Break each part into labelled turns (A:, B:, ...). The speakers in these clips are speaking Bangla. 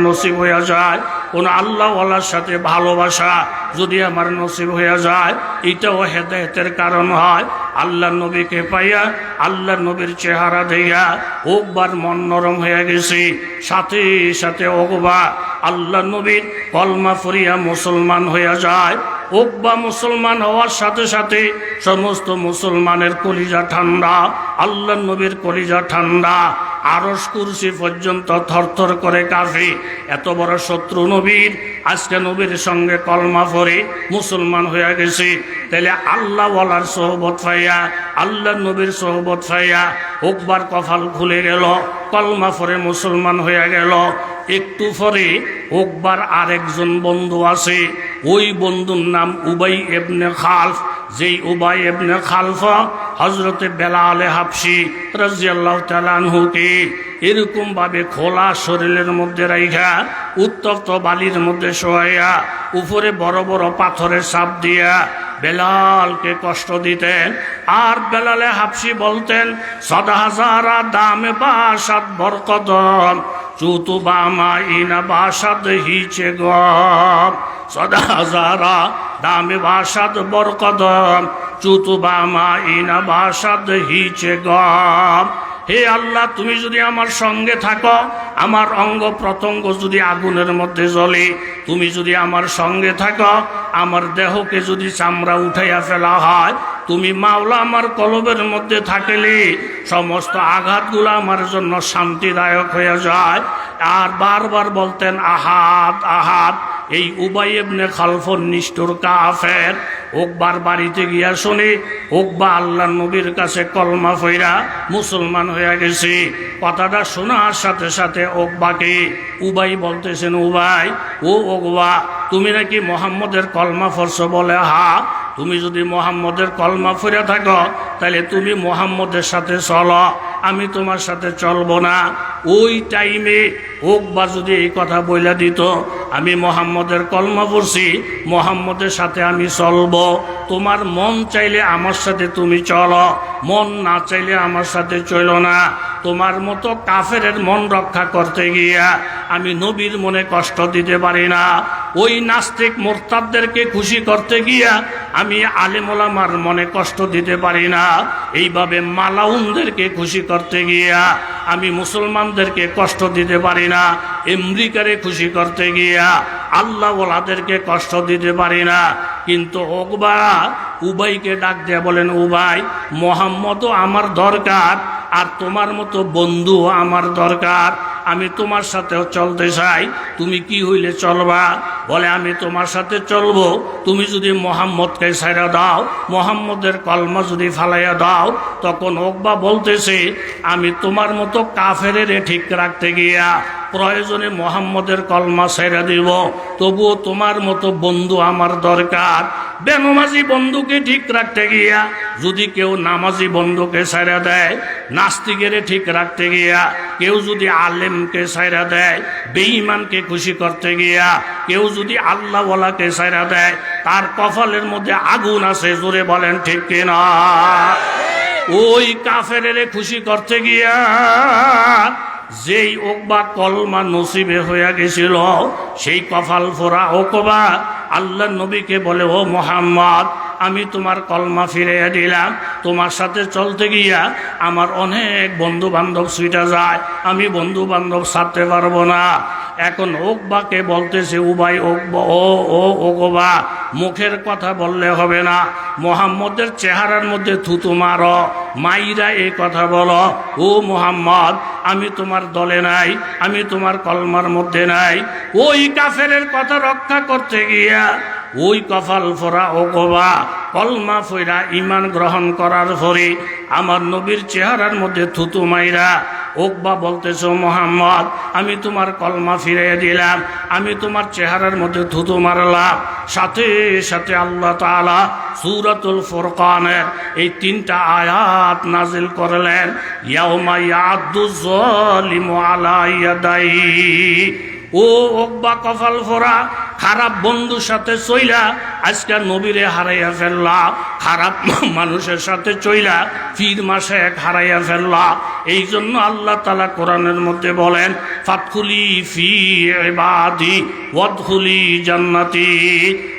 A: নসিব হয়ে যায়, কোন আল্লাহওয়ালার সাথে ভালোবাসা যদি আমার নসিব হয়ে যায়, এটাও হেদায়েতের কারণ হয়। আল্লাহ নবীকে পাইয়া, আল্লাহ নবীর চেহারা দেয়া ওকবার মন নরম হয়ে গেছে। সাথে সাথে ওকবা আল্লাহ নবীর কলমা পড়িয়া মুসলমান হয়ে যায়। ওকবা মুসলমান হওয়ার সাথে সাথে সমস্ত মুসলমানের কলিজা ঠান্ডা, আল্লাহ নবীর কলিজা ঠান্ডা, আরশ কুরসি পর্যন্ত থরথর করে কাঁপে। এত বড় শত্রু নবীর আজকে নবীর সঙ্গে কলমা পড়ে মুসলমান হয়ে গেছে। তাহলে আল্লাহ ওয়ালার সোহবত পাইয়া, আল্লাহ নবীর সোহবত পাইয়া ওকবার কপাল খুলে গেল, কলমা পড়ে মুসলমান হয়ে গেল। একটু পরে ওকবার আরেকজন বন্ধু আছে, ওই বন্ধুর নাম উবাই ইবনে খালফ। যেই উবাই ইবনে খালফ হযরতে বেলাল হাবশী রাদিয়াল্লাহু তাআলা আনহুকে এরকম ভাবে খোলা শরীরের মধ্যে রাইখা উত্তপ্ত বালির মধ্যে শোয়াইয়া উপরে বড় বড় পাথরের চাপ দিয়া বেলালকে কষ্ট দিতেন। আর বেলালে হাবশী বলতেন, সদা হাজারা দামে বাসাদ বরকদম চুতু বামা ইনা বাসাদ হিচে গম, সদা হাজারা দামে বাসাদ বরকদম চুতু বামা ইনা বাসাদ হিচে গম। হে আল্লাহ, তুমি যদি আমার সঙ্গে থাকো, আমার অঙ্গ প্রত্যঙ্গ যদি আগুনের মধ্যে জ্বলে, তুমি যদি আমার সঙ্গে থাকো, আমার দেহকে যদি চামড়া উঠাইয়া ফেলা হয়, তুমি মাওলা আমার কলবের মধ্যে থাকলে সমস্ত আঘাতগুলো আমার জন্য শান্তিদায়ক হয়ে যায়। আর বারবার বলতেন আহাদ আহাদ। এই উবাই ইবনে খালফর নিষ্ঠুর কাফের ওকবার বাড়িতে গিয়া শুনে ওকবা আল্লাহ নবীর কাছে কলমা পড়া মুসলমান হয়ে গেছে। কথাটা শোনার সাথে সাথে ওকবাকে উবাই বলতেছেন, উবাই ও ওকবা, তুমি নাকি মোহাম্মদের কলমা পড়ছো? বলে হা। তুমি যদি মোহাম্মদের কলমা পড়ে থাকো তাহলে তুমি মোহাম্মদের সাথে চলো, আমি তোমার সাথে চলবো না। ওই টাইমে ওকবা যদি এই কথা বইলা দিত, আমি মোহাম্মদের কলমা পড়ছি, মোহাম্মদের সাথে আমি চলবো, তোমার মন চাইলে আমার সাথে তুমি চলো, মন না চাইলে আমার সাথে চলো না। তোমার মতো কাফেরের মন রক্ষা করতে গিয়া আমি নবীর মনে কষ্ট দিতে পারি না। ওই নাস্তিক মোরতাদদেরকে খুশি করতে গিয়া আমি আলেম ওলামার মনে কষ্ট দিতে পারি না। এইভাবে মালাউনদেরকে খুশি করতে গিয়া আমি মুসলমানদেরকে কষ্ট দিতে পারি না। আমেরিকারে খুশি করতে গিয়া আল্লাহ ওয়ালাদেরকে কষ্ট দিতে পারি না। কিন্তু ওকবা উবাইকে ডাক দিয়ে বলেন, উবাই, মোহাম্মদও আমার দরকার, আর তোমার মতো বন্ধু আমার দরকার। আমি তোমার সাথেও চলতে চাই, তুমি কি হইলে চলবা? বলে আমি তোমার সাথে চলবো, তুমি যদি মোহাম্মদকে ছাইড়া দাও, মোহাম্মদের কলমা যদি ফালাইয়া দাও। তখন ওকবা বলতেছে, আমি তোমার মতো কাফেরের ঠিক রাখতে গিয়া প্রয়োজনে মোহাম্মদের কলমা ছাইড়া দিব, তবুও তোমার মতো বন্ধু আমার দরকার। বেনমাজি বন্ধুকে ঠিক রাখতে গিয়া যদি কেউ নামাজি বন্ধুকে ছাইড়া দেয়, নাস্তিকের ঠিক রাখতে গিয়া কেউ যদি আলেমকে ছাইড়া দেয়, বেঈমানকে খুশি করতে গিয়া কেউ যদি আল্লাহওয়ালাকে ছাইড়া দেয়, তার কপালের মধ্যে আগুন আছে। জোরে বলেন ঠিক কিনা? ওই কাফেরের খুশি করতে গিয়া যেই ওকবা কলমা নসিবে হয়ে গেছিল, সেই কপাল ফোরা ওকবা আল্লাহ নবীকে বলে, ও মোহাম্মদ, আমি তোমার কলমা ফিরিয়ে দিলাম, তোমার সাথে চলতে গিয়া আমার অনেক বন্ধু বান্ধব ছুটে যায়, আমি বন্ধু বান্ধব ছাড়তে পারবো না। এখন ওকবাকে বলতেছে, উবাই ওকবা, ও ওকবা, মুখের কথা বললে হবে না, মোহাম্মদের চেহারার মধ্যে থুতু মারো, মাইরা এই কথা বলো, ও মোহাম্মদ, আমি তোমার দলে নাই, আমি তোমার কলমার মধ্যে নাই। ওই কাফেরের কথা রক্ষা করতে গিয়া ওই কপাল ফোরা ওকবা কলমা ফইরা ইমান গ্রহণ করার পরে আমার নবীর চেহারার মধ্যে থুতু মাইরা ওকবা বলতেছ, মোহাম্মদ, আমি তোমার কলমা ফিরিয়ে দিলাম, আমি তোমার চেহারার মধ্যে থুতু মারলাম। সাথে সাথে আল্লাহ তাআলা সূরাতুল ফুরকানের এই 3টা আয়াত নাজিল করলেন, ইয়াউমা ইয়াদুজ যালিমু আলা ইয়াদাইহি। ও ওকবা কপাল ফোরা, খারাপ বন্ধুর সাথে চইলা আজকে নবীরে হারাইয়া ফেললা, খারাপ মানুষের সাথে চইলা পীর মাসে হারাইয়া ফেললা। এই জন্য আল্লাহ তাআলা কোরআনের মধ্যে বলেন, ফাদখুলি ফি ইবাদি ওয়াদখুলি জান্নাতি।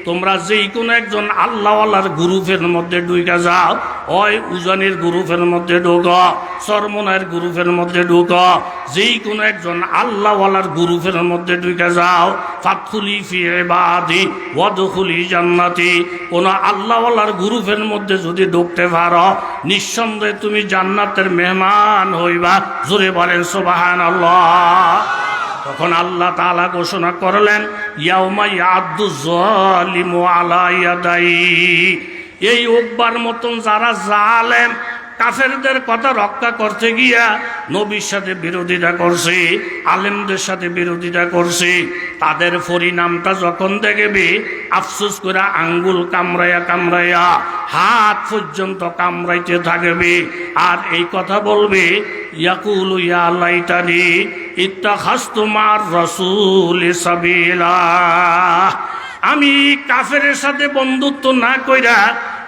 A: তোমরা যেই কোনো একজন আল্লাহওয়ালার গ্রুপের মধ্যে ঢুকে যাও, হয় উজানির গ্রুপের মধ্যে ঢুকো, সরমনার গ্রুপের মধ্যে ঢুকো, যেই কোনো একজন আল্লাহওয়ালার গ্রুপের মধ্যে ঢুকে যাও। ফাদখুলি ফি ইবাদি ওয়াদখুলি জান্নাতি। কোন আল্লাহওয়ালার গ্রুপের মধ্যে যদি ঢুকতে পারো, নিঃসন্দেহে তুমি জান্নাতের মেহমান হইবা। জোরে বলেন সুবহানাল্লাহ। তখন আল্লাহ তাআলা ঘোষণা করলেন, ইয়াউমা ইয়াদু যালিমু আলা ইয়াদাইহি। এই ওকবার মতন যারা জালেম কাফেরদের কথা রক্ষা করতে গিয়া নবীর সাথে বিরোধিতা করছে, আলেমদের সাথে বিরোধিতা করছে, তাদের পরিণামটা যখন দেখবে আফসোস করে আঙ্গুল কামড়াইয়া কামড়াইয়া হাত পর্যন্ত কামড়াইতে থাকবে। আর এই কথা বলবে, ইয়াকুলু ইয়া লাইতানি ইত্তাখাযতু মা'আর রাসূলি সাবিলা। আমি কাফেরের সাথে বন্ধুত্ব না কইরা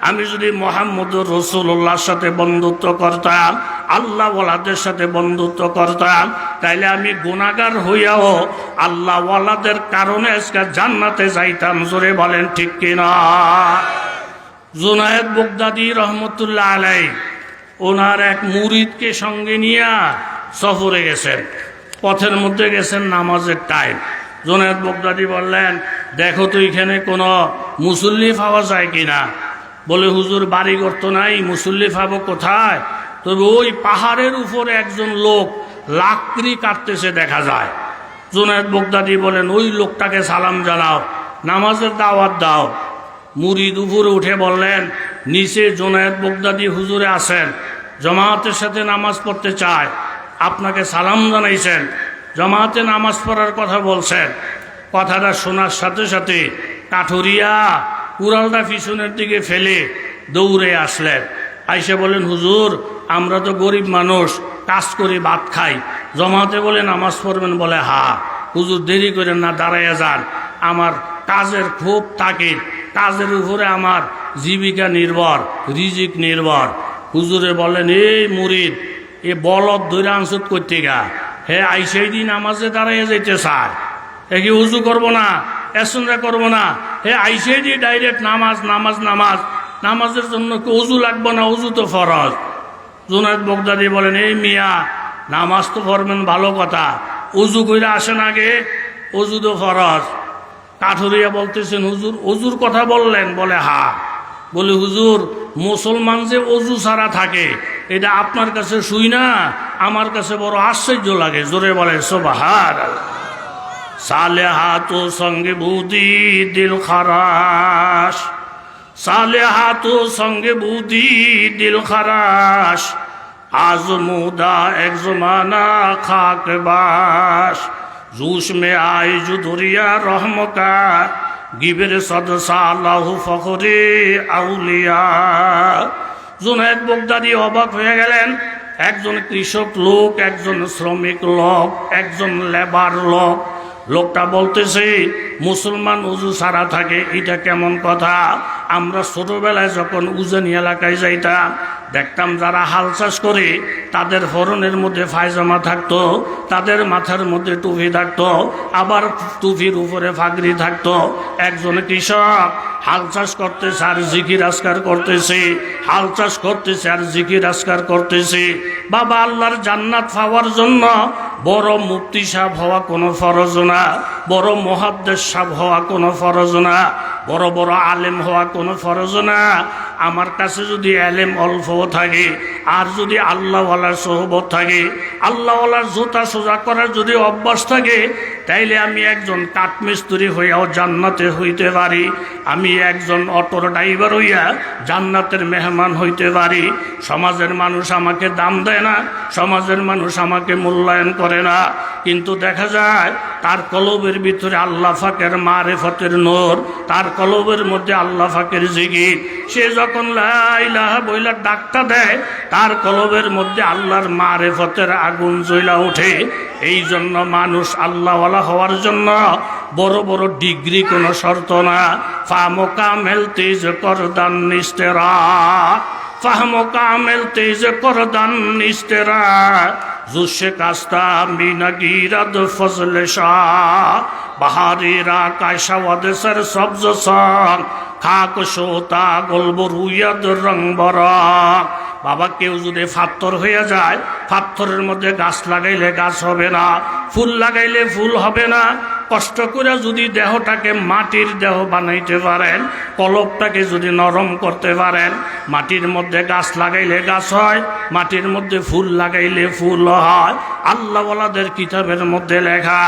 A: আমি যদি মুহাম্মদুর রাসূলুল্লাহর সাথে বন্ধুত্ব করতাম, আল্লাহওয়ালাদের সাথে বন্ধুত্ব করতাম, তাইলে আমি গুনাহগার হইয়াও আল্লাহওয়ালাদের কারণে আজকে জান্নাতে যাইতাম। জোরে বলেন ঠিক কিনা? জুনায়েদ বাগদাদী রহমতুল্লাহ আলাইহি ওনার এক মুরিদকে সঙ্গে নিয়ে সফরে গেছেন। পথের মধ্যে গেছেন নামাজের টাইম। জুনায়েদ বাগদাদী বললেন, দেখো তো এখানে কোনো মুসল্লি পাওয়া যায় কিনা। বলে, হুজুর বাড়ি করতো নাই, মুসল্লি পাবো কোথায়? তবে ওই পাহাড়ের উপরে একজন লোক লাকড়ি কাটতেছে দেখা যায়। জুনায়েদ বাগদাদী বলেন, ওই লোকটাকে সালাম জানাও, নামাজের দাওয়াত দাও। মুরিদ উপরে উঠে বললেন, নিচে জুনায়েদ বাগদাদী হুজুরে আছেন, জামাতের সাথে নামাজ পড়তে চায়, আপনাকে সালাম জানাইছেন, জামাতে নামাজ পড়ার কথা বলছেন। কথাটা শোনার সাথে সাথে কাঠুরিয়া কুড়ালটা পিছনের দিকে ফেলে দৌড়ে আসলেন। আইসে বলেন, হুজুর আমরা তো গরিব মানুষ, কাজ করি ভাত খাই, জামাতে বলে নামাজ পড়বেন। বলে, হা হুজুর দেরি করেন না, দাঁড়াইয়া যান, আমার কাজের খুব তাকিদ, কাজের উপরে আমার জীবিকা নির্ভর, রিজিক নির্ভর। হুজুরে বলেন, এই মুরিদ এ বলদ ধরে আনসুত করতে গা, হে আইসেই দিন নামাজে দাঁড়াইয়া যাইতে চায়, এ কি উজু করবো না, এসনরা করবো না, হে আইসেই দি ডাইরেক্ট নামাজ নামাজ নামাজ, নামাজের জন্য কি উজু লাগবো না? উজু তো ফরজ। জুনায়েদ বাগদাদী বলেন, এই মিয়া নামাজ তো পড়বেন ভালো কথা, উজু কইরা আসেন আগে, উজু তো ফরজ। কাঠুরিয়া বলতেছেন, হুজুর অজুর কথা বললেন? বলে, হা। বলে, হুজুর মুসলমান যে অজু ছাড়া থাকে এটা আপনার কাছে শুই না, আমার কাছে বড় আশ্চর্য লাগে। জোরে বলে সুবহানাল্লাহ। সালেহাতু সঙ্গে বুদি দিল খারাস, সালেহাতু সঙ্গে বুদি দিল খারাস, আজমুদা এক জমানা খাক বাস, জুস মে আয় জুদরিয়া রহমকা, গিবের সদসালাহু ফখরে আউলিয়া। জুনায়েদ বাগদাদী অবাক হয়ে গেলেন। একজন কৃষক লোক, একজন শ্রমিক লোক, একজন লেবার লোক, লোকটা বলতেছে মুসলমান উজু ছাড়া থাকে, এটা কেমন কথা? আমরা ছোটবেলায় যখন উজানি এলাকায় যাইতাম, দেখতাম যারা হাল চাষ করে তাদের হরণের মধ্যে পায়জামা থাকতো, তাদের মাথার মধ্যে টুপি থাকতো, আবার টুপির উপরে ফাগড়ি থাকতো। একজন কৃষক হাল চাষ করতেছে আর জিকির আজকার করতেছে, হাল চাষ করতেছে আর জিকির আজকার করতেছে। বাবা, আল্লাহর জান্নাত পাওয়ার জন্য বড় মুফতি সাহেব হওয়া কোনো ফরজ না, বড় মুহাদ্দিস সাহেব হওয়া কোনো ফরজ না, বড় বড় আলেম হওয়া কোনো ফরজ না। আমার কাছে যদি আলেম অল্পও থাকে আর যদি আল্লাহওয়ালার সোহবত থাকে, আল্লাহওয়ালার জুতা সোজা করার যদি অভ্যাস থাকে, তাইলে আমি একজন কাঠমিস্ত্রি হইয়াও জান্নাতে হইতে পারি, আমি একজন অটোর ড্রাইভার হইয়া জান্নাতের মেহমান হইতে পারি। সমাজের মানুষ আমাকে দাম দেয় না, সমাজের মানুষ আমাকে মূল্যায়ন করে না, কিন্তু দেখা যায় তার কলবের ভিতরে আল্লাহ পাকের মারিফতের নূর, তার কলবের মধ্যে আল্লাহ পাকের জিকির। সে যখন লা ইলাহা বইলা ডাকটা দেয়, তার কলবের মধ্যে আল্লাহর মারিফতের আগুন জ্বলা ওঠে। এই জন্য মানুষ আল্লাহওয়ালা হওয়ার জন্য বড় বড় ডিগ্রি কোনো শর্ত না। ফাহমো কামেল তেজ করদান নিস্তেরা, ফাহমো কামেল তেজ করদান নিস্তেরা, জুসে কাস্তা মিনাগিরাদ ফজলে শাহ বাহারেরা কায়সাওয়াদে সর সবজ সং খাক সোতা গল্ব রুইয়াদ রং বরক। বাবা কেউ যদি পাথর হয়ে যায়, পাথরের মধ্যে গাছ লাগাইলে গাছ হবে না, ফুল লাগাইলে ফুল হবে না। কষ্ট করে যদি দেহটাকে মাটির দেহ বানাইতে পারেন, কলবটাকে যদি নরম করতে পারেন, মাটির মধ্যে গাছ লাগাইলে গাছ হয়, মাটির মধ্যে ফুল লাগাইলে ফুল হয়। আল্লাহওয়ালাদের কিতাবের মধ্যে লেখা,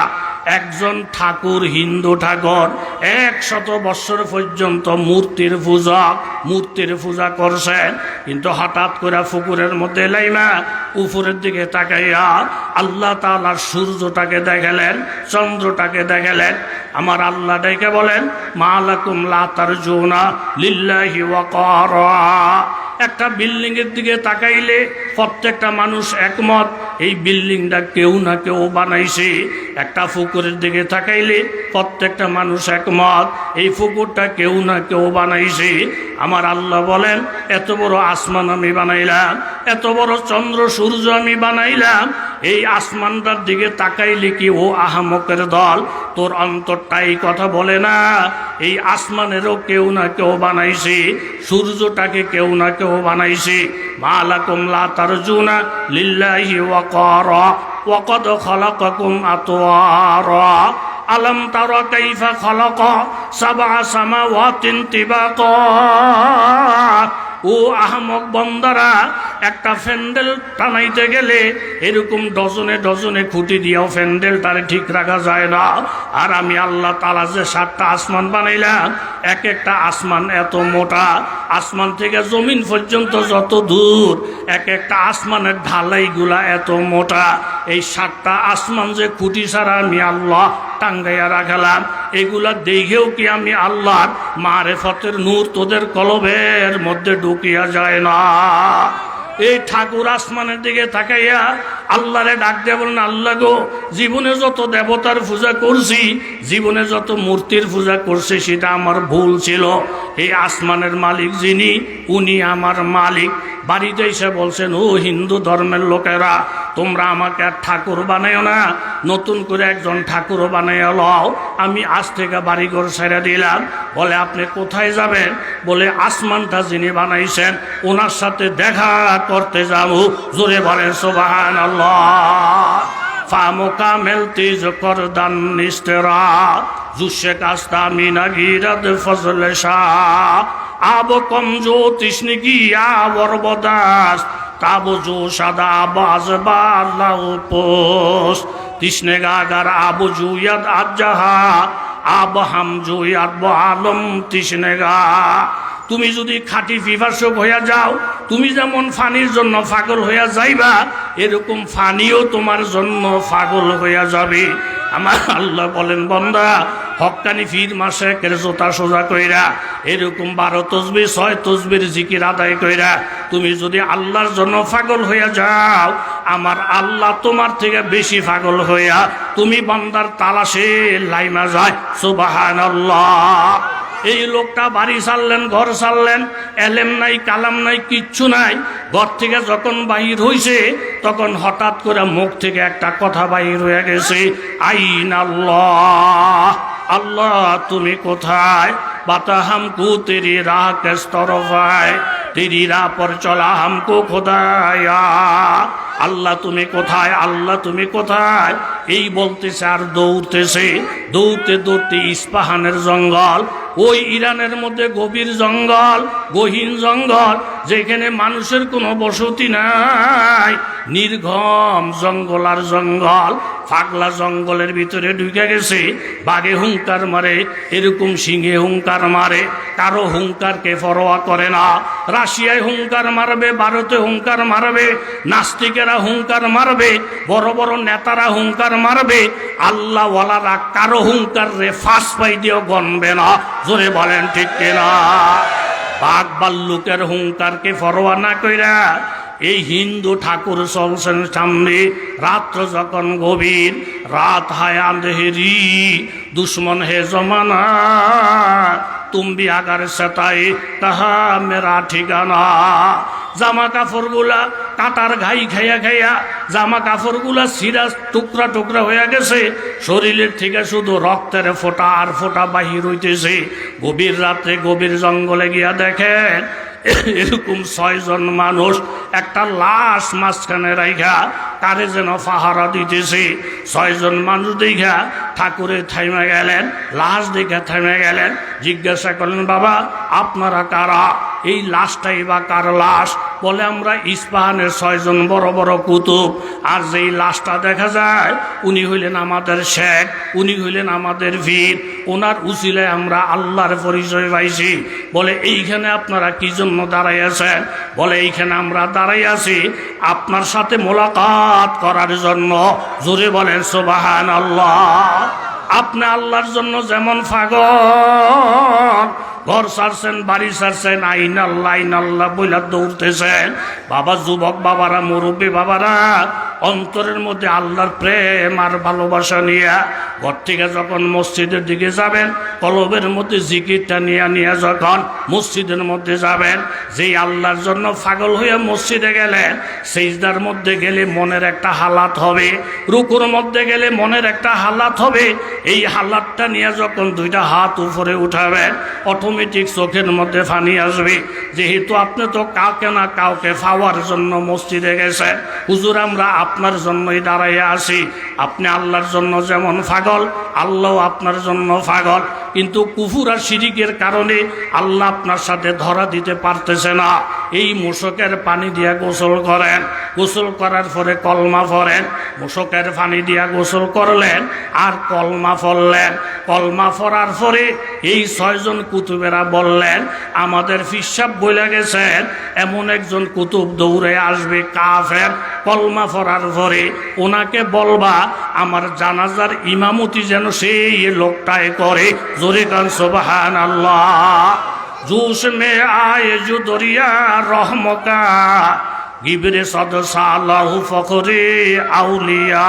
A: একজন ঠাকুর, হিন্দু ঠাকুর 100 বছর পর্যন্ত মূর্তির পূজা করছেন, কিন্তু হঠাৎ করে পুকুরের মধ্যে লাইমা উপরের দিকে তাকাইয়া আল্লাহ তাআলার সূর্যটাকে দেখালেন, চন্দ্রটাকে দেখালেন। আমার আল্লাহ ডেকে বলেন, মা লাকুম লা তারজুনা লিল্লাহি ওয়াকারা। একটা বিল্ডিং এর দিকে তাকাইলে প্রত্যেকটা মানুষ একমত এই বিল্ডিংটা কেউ না কেউ বানাইছে। একটা পুকুরের দিকে তাকাইলে প্রত্যেকটা মানুষ একমত এই পুকুরটা কেউ না কেউ বানাইছে। আমার আল্লাহ বলেন, এত বড় আসমান আমি বানাইলাম, এত বড় চন্দ্র সূর্য আমি বানাইলাম, এই আসমানটার দিকে তাকাইলে কি ও আহামকের দল, তোর অন্তরটাই কথা বলে না? এই আসমানেরও কেউ না কেউ বানাইছে, সূর্যটাকে কেউ না কেউ বানাইছে। মা লাকুম লা তারজুনা লিল্লাহি ওয়াকারা ওয়াকাদ খালাকাকুম আতওয়ারা আলম তারা কাইফা খালাকা সাবআ সামাওয়াতিন তিবাকা। ও আহমক বন্দারা, একটা প্যান্ডেল টানাইতে গেলে এরকম ডজনে ডজনে খুঁটি দিয়েও প্যান্ডেলটারে ঠিক রাখা যায় না। আর আমি আল্লাহ তাআলা যে 7টা আসমান বানাইলাম, এক একটা আসমান এত মোটা, আসমান থেকে জমিন পর্যন্ত যত দূর, এক একটা আসমানের ঢালাইগুলা এত মোটা। এই 7টা আসমান যে খুঁটি ছাড়া আমি আল্লাহ টাঙ্গাইয়া রাখলাম, এগুলা দেখেও কি আমি আল্লাহর মারেফতের নূর তোদের কলবের মধ্যে ঢুকিয়া যায় না? এই ঠাকুর আসমানের দিকে তাকাইয়া আল্লাহরে ডাক দিয়ে বলেন, আল্লাহ গো, জীবনে যত দেবতার পূজা করছি, জীবনে যত মূর্তির পূজা করছি, সেটা আমার ভুল ছিল। এই আসমানের মালিক যিনি, উনি আমার মালিক। বাড়িতে এসে বলছেন, ও হিন্দু ধর্মের লোকেরা, তোমরা আমাকে আর ঠাকুর বানাইও না, নতুন করে একজন ঠাকুর বানাইয়া লও। আমি আজ থেকে বাড়িঘর ছেড়ে দিলাম। বলে, আপনি কোথায় যাবেন? বলে, আসমানটা যিনি বানাইছেন ওনার সাথে দেখা করতে যাবো। জোরে বলেন সুবহানাল্লাহ। ফামুকা মেলতি জকর দান নিস্তেরা জুসে কাস্তা মিনাগিরাদ ফজলে শাহ আব কমজো তৃষ্ণি গিয়া বরবদাস তাবো জো সাদা বাজবা আল্লাহ পোস তৃষ্ণে গাগার আবু জুয়াদ আজ্জাহা আব হাম জুয়াদ আলম তৃষ্ণে গা। তুমি যদি খাঁটি পিপাসক হইয়া যাও, তুমি যেমন ফানির জন্য পাগল হইয়া যাইবা, এরকম ফানিও তোমার জন্য পাগল হইয়া যাবে। আমার আল্লাহ বলেন, বান্দা, হক্কানি ফির মাসে জোতা সোজা কইরা এরকম 12 তসবিহ 6 তসবির জিকির আদায় কইরা তুমি যদি আল্লাহর জন্য পাগল হইয়া যাও, আমার আল্লাহ তোমার থেকে বেশি পাগল হইয়া তুমি বান্দার তালাশে লাইমা যায়। সুবহানাল্লাহ। এই লোকটা বাড়ি ছাড়লেন, ঘর ছাড়লেন, এলেম নাই, কালাম নাই, কিচ্ছু নাই। ঘর থেকে যখন বাহির হইছে, তখন হঠাৎ করে মুখ থেকে একটা কথা বাহির হয়ে গেছে, আইন আল্লাহ, আল্লাহ তুমি কোথায়? বাতা হামকু তেরি রাহ কিস তরফ আয়, তেরি রাহ পর চলা হামকো খোদায়া। আল্লাহ তুমি কোথায়? আল্লাহ তুমি কোথায়? এই বলতেছে আর দৌড়তেছে। দৌড়তে দৌড়তে ইস্পাহানের জঙ্গল, ওই ইরানের মধ্যে গভীর জঙ্গল, গহীন জঙ্গল, যেখানে মানুষের কোনো বসতি নাই, নির্ঘম জঙ্গল আর জঙ্গল। পাগলা জঙ্গলের ভিতরে ঢুকে গেছে। বাঘে হুঙ্কার মারে, এরকম সিংহে হুঙ্কার মারে, কারো হুঙ্কারকে পরোয়া করে না। রাশিয়ায় হুঙ্কার মারবে, ভারতে হুঙ্কার মারবে, নাস্তিকেরা হুঙ্কার মারবে, বড় বড় নেতারা হুঙ্কার মারবে। আল্লাহওয়ালারা কারো হুঙ্কার রে ফাঁস পাই দিয়েও গণবে না। জোরে বলেন ঠিক কিনা? বাঘ ভাল্লুকের হুঙ্কারকে পরোয়া না কইরা এই হিন্দু ঠাকুর চলছেন সামনে। রাত্র যখন গভীর, রাত হায় আন্ধেরি, দুশ্মন হে জমানা, तुम भी अगर सताए कहा मेरा ठिकाना। জামা কাপড়গুলা কাটার ঘাই খাইয়া খাইয়া জামা কাপড়গুলা সিরা টুকরা টুকরা হয়ে গেছে, শরীরের থেকে শুধু রক্তের ফোঁটা আর ফোঁটা বাহির হইতেছে। গভীর রাত্রে গভীর জঙ্গলে গিয়া দেখেন এরকম 6 জন মানুষ একটা লাশ মাঝখানে রাইখা কারে যেন পাহারা দিতেছে। 6 জন মানুষ দেখা ঠাকুরে থাইমে গেলেন, লাশ দেখে থাইমে গেলেন, জিজ্ঞাসা করলেন বাবা আপনারা কারা, এই লাশটাই বা কার লাশ? বলে আমরা ইস্পাহানের 6 জন বড় বড় কুতুব, আর যেই লাশটা দেখা যায় উনি হইলেন আমাদের শেখ, উনি হইলেন আমাদের বীর, ওনার উসিলায় আমরা আল্লাহর পরিচয় পাইছি। বলে এইখানে আপনারা কি জন্য দাঁড়াই আছেন? বলে এইখানে আমরা দাঁড়াই আছি আপনার সাথে মোলাকাত করার জন্য। জোরে বলেন সুবহানাল্লাহ। আপনি আল্লাহর জন্য যেমন পাগল, ঘর ছাড়ছেন বাড়ি ছাড়ছেন আইন আল্লাহ বইলা দৌড়তেছেন। বাবা যুবক বাবারা, মুরব্বী বাবারা, অন্তরের মধ্যে আল্লাহর প্রেম আর ভালোবাসা নিয়ে ঘর থেকে যখন মসজিদের দিকে যাবেন, কলবের মধ্যে জিকিরটা নিয়ে যখন মসজিদের মধ্যে যাবেন, যেই আল্লাহর জন্য পাগল হয়ে মসজিদে গেলেন, সিজদার মধ্যে গেলে মনের একটা হালাত হবে, রুকুর মধ্যে গেলে মনের একটা হালাত হবে। এই হালাতটা নিয়ে যখন 2টা হাত উপরে উঠাবেন, অটোমেটিক চোখের মধ্যে পানি আসবে। যেহেতু আপনি তো কাউকে না কাউকে পাওয়ার জন্য মসজিদে গেছেন, হুজুর আমরা আপনার জন্যই দাঁড়াইয়া আছি। আপনি আল্লাহর জন্য যেমন পাগল, আল্লাহ আপনার জন্য পাগল। কিন্তু কুফর আর শিরিকের কারণে আল্লাহ আপনার সাথে ধরা দিতে পারতেছে না। এই মুশকের পানি দিয়া গোসল করেন, গোসল করার পরে কলমা পড়েন, মুশকের পানি দিয়া গোসল করলেন আর কলমা পড়লেন। কলমা পড়ার পরে এই 6 জন কুতুবেরা বললেন আমাদের ফিসাব বলে গেছেন এমন একজন কুতুব দৌড়ে আসবে কাফের। কলমা পড়ার পরে ওনাকে বলবা আমার জানাজার ইমামতি যেন সেই লোকটাই করে। জোরে কান সুবহানাল্লাহ। জুস মে আয়ে জু দরিয়া রহমকা গিবরে সদসালাহু ফখরে আউলিয়া।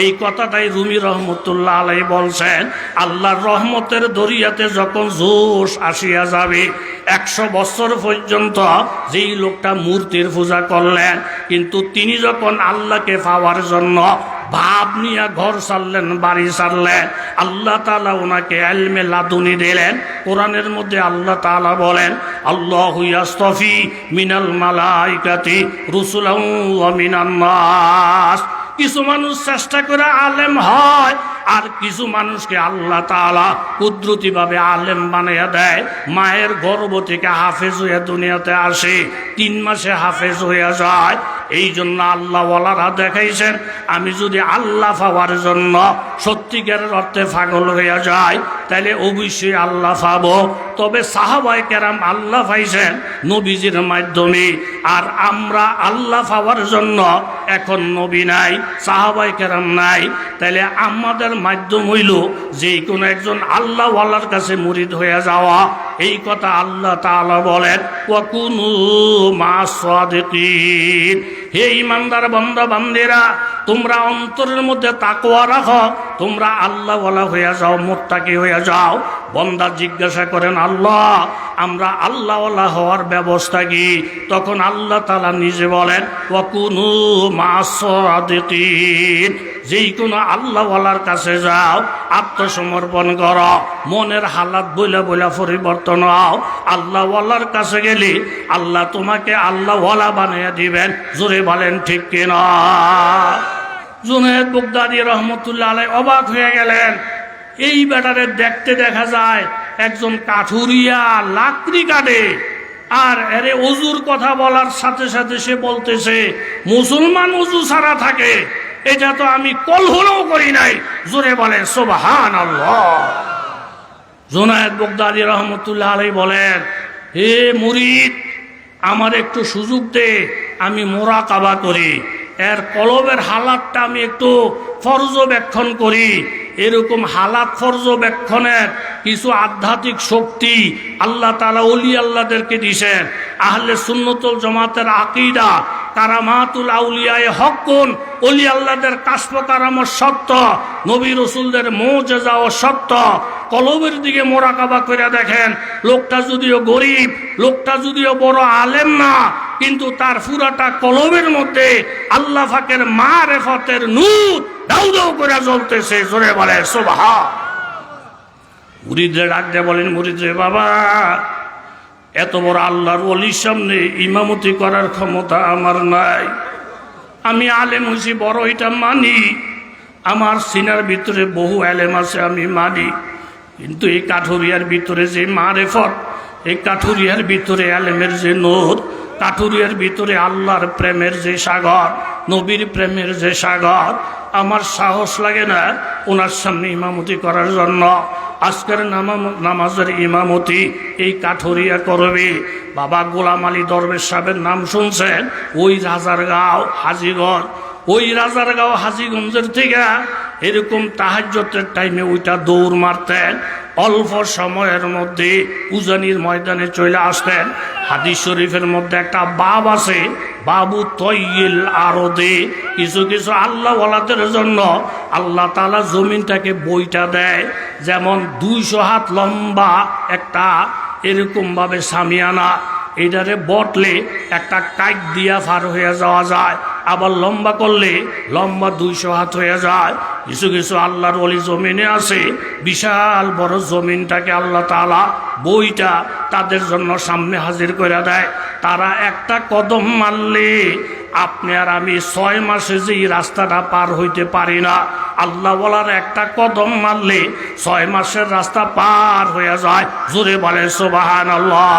A: এই কথাটাই রুমি রহমতুল্লাহ আলাইহি বলছেন, আল্লাহর রহমতের দরিয়াতে যখন জোশ আসিয়া যাবে, 100 বছর পর্যন্ত যেই লোকটা মূর্তির পূজা করলেন, কিন্তু তিনি যখন আল্লাহকে পাওয়ার জন্য ভাব নিয়ে ঘর ছাড়লেন, বাড়ি ছাড়লেন, আল্লাহ তাআলা ওনাকে ইলমে লাদুনি দিলেন। কোরআনের মধ্যে আল্লাহ তাআলা বলেন আল্লাহু ইয়াসতাফি মিনাল মালাইকাতি রুসুলান ওয়া মিনান নাস। কিছু মানুষ চেষ্টা করে আলেম হয়, আর কিছু মানুষকে আল্লাহ তাআলা কুদরতিভাবে আলেম বানাইয়া দেয়। মায়ের গর্ভ থেকে হাফেজ হয়ে দুনিয়াতে আসে, 3 মাসে হাফেজ হয়ে যায়। এই জন্য আল্লাহ ওয়ালারা দেখাইছেন আমি যদি আল্লাহ পাওয়ার জন্য সত্যিকারের অর্থে পাগল হয়ে যায় তাহলে অবশ্যই আল্লাহ পাবো। তবে সাহাবায়ে কেরাম আল্লাহ পাইছেন নবীজির মাধ্যমে, আর আমরা আল্লাহ পাওয়ার জন্য এখন নবী নাই, সাহাবায়ে কেরাম নাই, তাহলে আমাদের মাধ্যম হইল যে কোনো একজন আল্লাহ ওয়ালার কাছে মুরিদ হয়ে যাওয়া। এই কথা আল্লাহ তাআলা বলেন ওয়াকুনু মা'আস সাদিকিন। হে ইমানদার বান্দা বান্দিরা, তোমরা অন্তরের মধ্যে তাকওয়া রাখো, তোমরা আল্লাহ ওয়ালা হয়ে যাও, মুত্তাকি হয়ে যাও। বান্দা জিজ্ঞাসা করেন আল্লাহ আমরা আল্লাহ ওয়ালা হওয়ার ব্যবস্থা কি? তখন আল্লাহ তাআলা নিজে বলেন ওয়াকুনু মা'আস সাদিকিন। যেই কোনো আল্লাহ ওয়ালার কাছে যাও, আত্মসমর্পণ করো, মনের হালাত বইলা বইলা পরিবর্তন হও। আল্লাহ ওয়ালার কাছে গেলে আল্লাহ তোমাকে আল্লাহ ওয়ালা বানিয়ে দিবেন। জোরে বলেন ঠিক কিনা? জুনায়েদ বাগদাদী রহমতুল্লাহ আলাইহি অবাক হয়ে গেলেন। এই ব্যাটারে দেখতে দেখা যায় একজন কাঠুরিয়া, লাকড়ি কাটে, আর এরে অজুর কথা বলার সাথে সাথে সে বলতেছে মুসলমান অজু ছাড়া থাকে, এটা তো আমি কলহলও করি নাই। জোরে বলেন সুবহানাল্লাহ। জুনায়েদ বাগদাদী রহমতুল্লাহ আলাইহি বলেন হে মুরিদ, আমার একটু সুযোগ দে, আমি মুরাকাবা করি, এর কলবের হালাতটা আমি একটু পর্যবেক্ষণ করি। এরকম হালাত পর্যবেক্ষণের কিছু আধ্যাত্মিক শক্তি আল্লাহ তাআলা ওলি আল্লাহদেরকে দিয়েছেন। আহলে সুন্নতুল জামাতের আকীদা কারামাতুল আউলিয়ায়ে হক্কুন, ওলি আল্লাহদের কাশফ কারামত সত্য, নবী রাসূলদের মুজিজা ও সত্য, কলবের দিকে মোরাকাবা করে দেখেন, লোকটা যদিও গরিব, লোকটা যদিও বড় আলেম না, কিন্তু তার পুরাটা কলবের মধ্যে আল্লাহ পাকের মারেফতের নূর দাউ দাউ করে জ্বলতেছে। জোরে বলে সুবহান। মুরিদরে ডাক দিয়ে বলেন, মুরিদরে বাবা, এত বড় আল্লাহর ওলির সামনে ইমামতি করার ক্ষমতা আমার নাই। আমি আলেম হইছি বড়, এটা মানি, আমার সিনার ভিতরে বহু আলেম আছে আমি মানি, কিন্তু এই কাঠুরিয়ার ভিতরে যে মারেফত, এই কাঠুরিয়ার ভিতরে আলেমের যে নূর, কাঠুরিয়ার ভিতরে আল্লাহর প্রেমের যে সাগর, নবীর প্রেমের যে সাগর, আমার সাহস লাগে না ওনার সামনে ইমামতি করার জন্য। আজকের নামাজের ইমামতি এই কাঠুরিয়া করবে। বাবা গোলাম আলী দরবেশ সাহেবের নাম শুনছেন? ওই রাজারগাঁও হাজীগঞ্জ, ওই রাজারগাঁও হাজীগঞ্জের থেকে এরকম তাহাজ্জুদের টাইমে ওইটা দৌড় মারতেন, অল্প সময়ের মধ্যে উজানির ময়দানে চলে আসতেন। হাদিস শরীফের মধ্যে একটা বাব আছে, বাবু তৈল আরদে, কিছু কিছু আল্লাহ ওয়ালাদের জন্য আল্লাহ তাআলা জমিনটাকে বইটা দেয়, যেমন 200 হাত লম্বা একটা এরকম ভাবে সামিয়ানা, এটারে বটলে একটা কাইক দিয়া পার হয়ে যাওয়া যায়, আবার লম্বা করলে লম্বা 200 হাত হয়ে যায়। কিছু কিছু আল্লাহর ওলি জমিনে আছে, বিশাল বড় জমিনটাকে আল্লাহ তাআলা বইটা তাদের জন্য সামনে হাজির করে দেয়। তারা একটা কদম মারলে আপনি আর আমি 6 মাসে যে রাস্তাটা পার হইতে পারি না, আল্লাহ বলার একটা কদম মারলে 6 মাসের রাস্তা পার হয়ে যায়। জোরে বলে সুবহানাল্লাহ।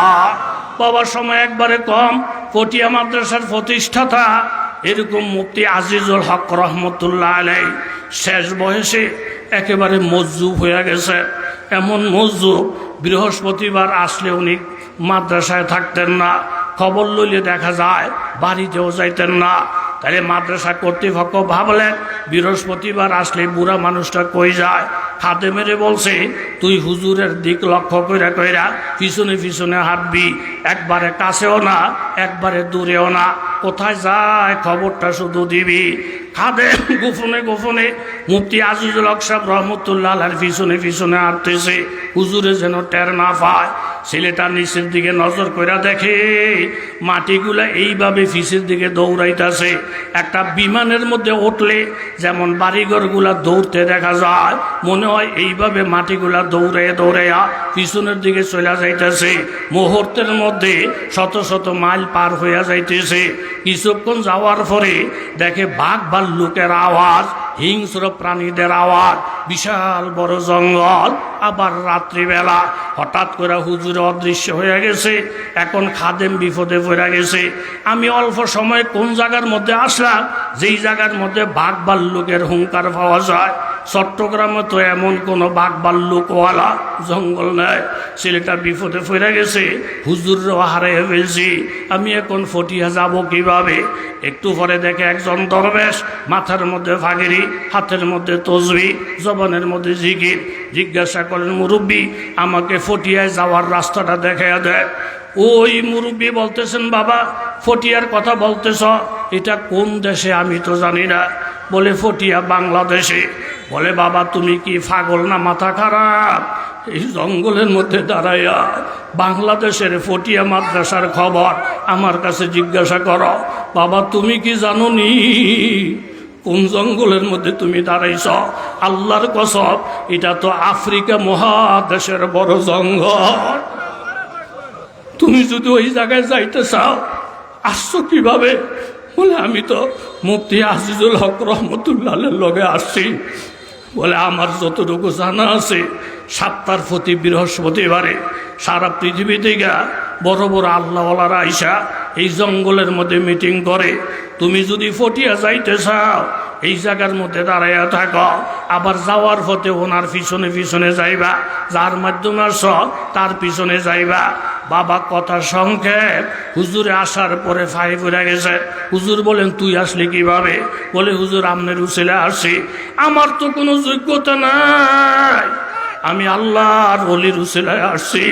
A: বাবার সময় একবারে কম, পটিয়া মাদ্রাসার প্রতিষ্ঠাতা এরকম মুফতি আজিজুল হক রহমতুল্লাহ আলাইহি শেষ বয়সে একেবারে মজজুব হয়ে গেছে। এমন মজজুব, বৃহস্পতিবার আসলে উনি মাদ্রাসায় থাকতেন না, খবর লইলে দেখা যায় বাড়িতেও যাইতেন না। তাহলে মাদ্রাসা কর্তৃপক্ষ ভাবলেন বৃহস্পতিবার আসলে বুড়া মানুষটা কই যায়। খাদেমেরে বলছে, তুই হুজুরের দিক লক্ষ্য কইরা কইরা পিছনে পিছনে হাঁটবি, একবারে কাছেও না একবারে দূরেও না, কোথায় যায় খবরটা শুধু দিবি। খাদেম গোপনে গোপনে মুফতি আজিজুল হক সাহেব রহমতুল্লাহ আলাইহির পিছনে পিছনে হাঁটতেছে, হুজুরে যেন টের না পায়। ছেলেটা নিচের দিকে নজর কইরা দেখে মাটিগুলা এইভাবে ফিসের দিকে দৌড়াইতেছে। একটা বিমানের মধ্যে উঠলে যেমন বাড়িঘরগুলা দৌড়তে দেখা যায়, মনে হয় এইভাবে মাটিগুলা দৌড়ে দৌড়াইয়া পিছনের দিকে চলে যাইতেছে। মুহূর্তের মধ্যে শত শত মাইল পার হইয়া যাইতেছে। কিছুক্ষণ যাওয়ার পরে দেখে বাঘ ভাল্লুকের আওয়াজ, হিংস্র প্রাণীদের আওয়াজ, বিশাল বড় জঙ্গল। আবার রাত্রিবেলা হঠাৎ করে হুজুর অদৃশ্য হয়ে গেছে। এখন খাদেম বিপদে পড়ে গেছে। আমি অল্প সময় কোন জায়গার মধ্যে আসলাম, যেই জায়গার মধ্যে বাঘ ভাল্লুকের হুঙ্কার পাওয়া যায়। চট্টগ্রামে তো এমন কোনো বাঘ ভাল্লুকওয়ালা জঙ্গল নাই। ছেলেটা বিপদে পড়ে গেছে, হুজুরও হারিয়ে ফেলছি, আমি এখন ফটিয়া যাব কিভাবে? একটু পরে দেখে একজন দরবেশ, মাথার মধ্যে ফাগিরি, হাতের মধ্যে তসবি, জবানের মধ্যে জিকির। জিজ্ঞাসা করেন, মুরব্বী আমাকে ফটিয়ায় যাওয়ার রাস্তাটা দেখাইয়া দেয়। ওই মুরব্বী বলতেছেন, বাবা ফটিয়ার কথা বলতেছ, এটা কোন দেশে আমি তো জানি না। বলে ফটিয়া বাংলাদেশে। বলে বাবা তুমি কি পাগল না মাথা খারাপ? এই জঙ্গলের মধ্যে দাঁড়াইয়া বাংলাদেশের ফটিয়া মাদ্রাসার খবর আমার কাছে জিজ্ঞাসা করো? বাবা তুমি কি জানো নি কোন জঙ্গলের মধ্যে তুমি দাঁড়াইছ? আল্লাহর কসম, এটা তো আফ্রিকা মহাদেশের বড় জঙ্গল। তুমি যদি ওই জায়গায় যাইতে চাও, আসছো কিভাবে? বলে আমি তো মুফতি আজিজুল হক রহমতুল্লাহ লগে আসছি। বলে আমার যতটুকু জানা আছে, সপ্তাহের প্রতি বৃহস্পতিবারে সারা পৃথিবী থেকে বড় বড় আল্লাহওয়ালারা আইসা এই জঙ্গলের মধ্যে মিটিং করে। তুমি যদি ফটিয়া যাইতে চাও, এই জায়গার মধ্যে দাঁড়াইয়া থাকো, আবার যাওয়ার পথে ওনার পিছনে পিছনে যাইবা, যার মাধ্যমে আস তার পিছনে যাইবা। বাবা কথা সংক্ষেপ, হুজুরে আসার পরে ফাই পড়ে গেছে। হুজুর বলেন তুই আসলি কিভাবে? বলে হুজুর আমনের উসিলে আসছি। আমার তো কোনো যোগ্যতা নাই, আমি আল্লাহর ওলির উসিলায় আসছি।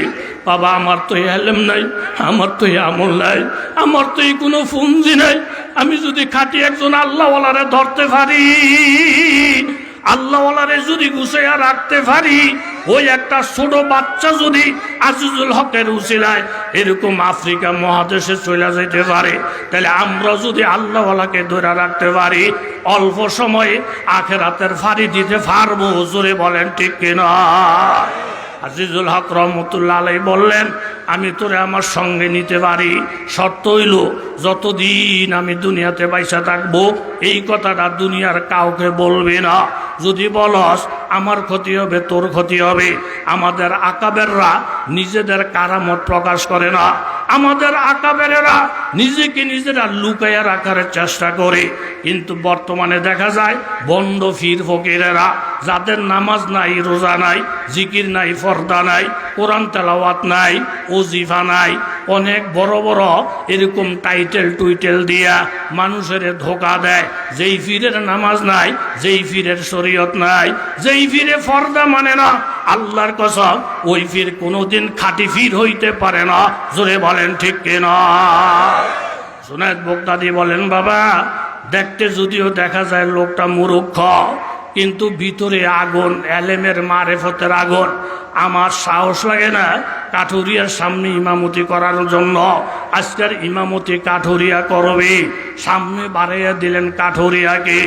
A: বাবা আমার তো এলেম নাই, আমার তো আমল নাই, আমার তো এই কোনো ফুঞ্জি নাই। আমি যদি খাঁটি একজন আল্লাহওয়ালারে ধরতে পারি, আল্লাহওয়ালারে যদি গুছাইয়া রাখতে পারি, ওই একটা ছোট বাচ্চা যদি আজিজুল হকের উসিলায় এরকম আফ্রিকা মহাদেশে চলে যেতে পারে, তাহলে আমরা যদি আল্লাহওয়ালাকে ধরে রাখতে পারি অল্প সময়ে আখিরাতের ফাড়ি দিতে পারবো। জোরে বলেন ঠিক কিনা? আজিজুল হক রহমতুল্লাহ আলাইহি বললেন, আমি তোরে আমার সঙ্গে নিতে পারি, শর্ত হইল যতদিন আমি দুনিয়াতে বাইসা থাকবো এই কথাটা দুনিয়ার কাউকে বলবি না। যদি বলস আমার ক্ষতি হবে, তোর ক্ষতি হবে। আমাদের আকাবেররা নিজেদের কারামত প্রকাশ করে না, আমাদের আকাবেরেরা নিজেকে নিজেরা লুকাইয়া রাখার চেষ্টা করে। কিন্তু বর্তমানে দেখা যায় বন্ড ফির ফকিরেরা, যাদের নামাজ নাই, রোজা নাই, জিকির নাই, ফরদা নাই, কোরআন তেলাওয়াত নাই, ওজিফা নাই, অনেক বড় বড় এরকম টাইটেল টুইটেল দিয়া মানুষের ধোকা দেয়। যেই ফিরের নামাজ নাই, যেই ফিরের শরীয়ত নাই, যেই ফিরে ফরদা মানে না, আল্লাহর কসম ওই ফির কোনোদিন খাঁটি ফির হইতে পারে না। জোরে বলেন ঠিক কিনা? জুনায়েদ বাগদাদী বলেন, বাবা দেখতে যদিও দেখা যায় লোকটা মূর্খ, কিন্তু ভিতরে আগুন, এলেমের মারেফতের আগুন। আমার সাহস লাগে না কাঠুরিয়ার সামনে ইমামতি করার জন্য। আজকের ইমামতি কাঠুরিয়া করবে, সামনে বাড়াইয়া দিলেন কাঠুরিয়াকে।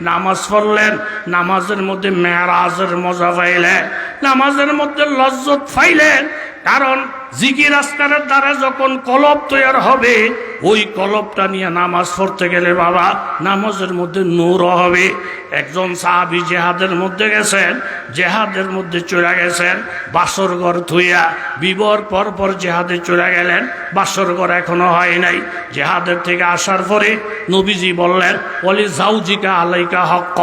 A: নামাজ পড়লেন, নামাজের মধ্যে মেরাজের মজা পাইলেন, নামাজের মধ্যে লজ্জত পাইলেন। কারণ জিকির আজকারের দ্বারা যখন কলব তৈরি হবে, ওই কলবটা নিয়ে নামাজ পড়তে গেলে বাবা নামাজের মধ্যে নূর হবে। একজন সাহাবী জেহাদের মধ্যে গেছেন, জেহাদের মধ্যে চলে গেছেন বাসর ঘর থুইয়া, বিবর পর পর জেহাদে চলে গেলেন, বাসর ঘর এখনো হয় নাই। জেহাদের থেকে আসার পরে নবীজি বললেন, ওলি জাউজিকা আলাইকা হক,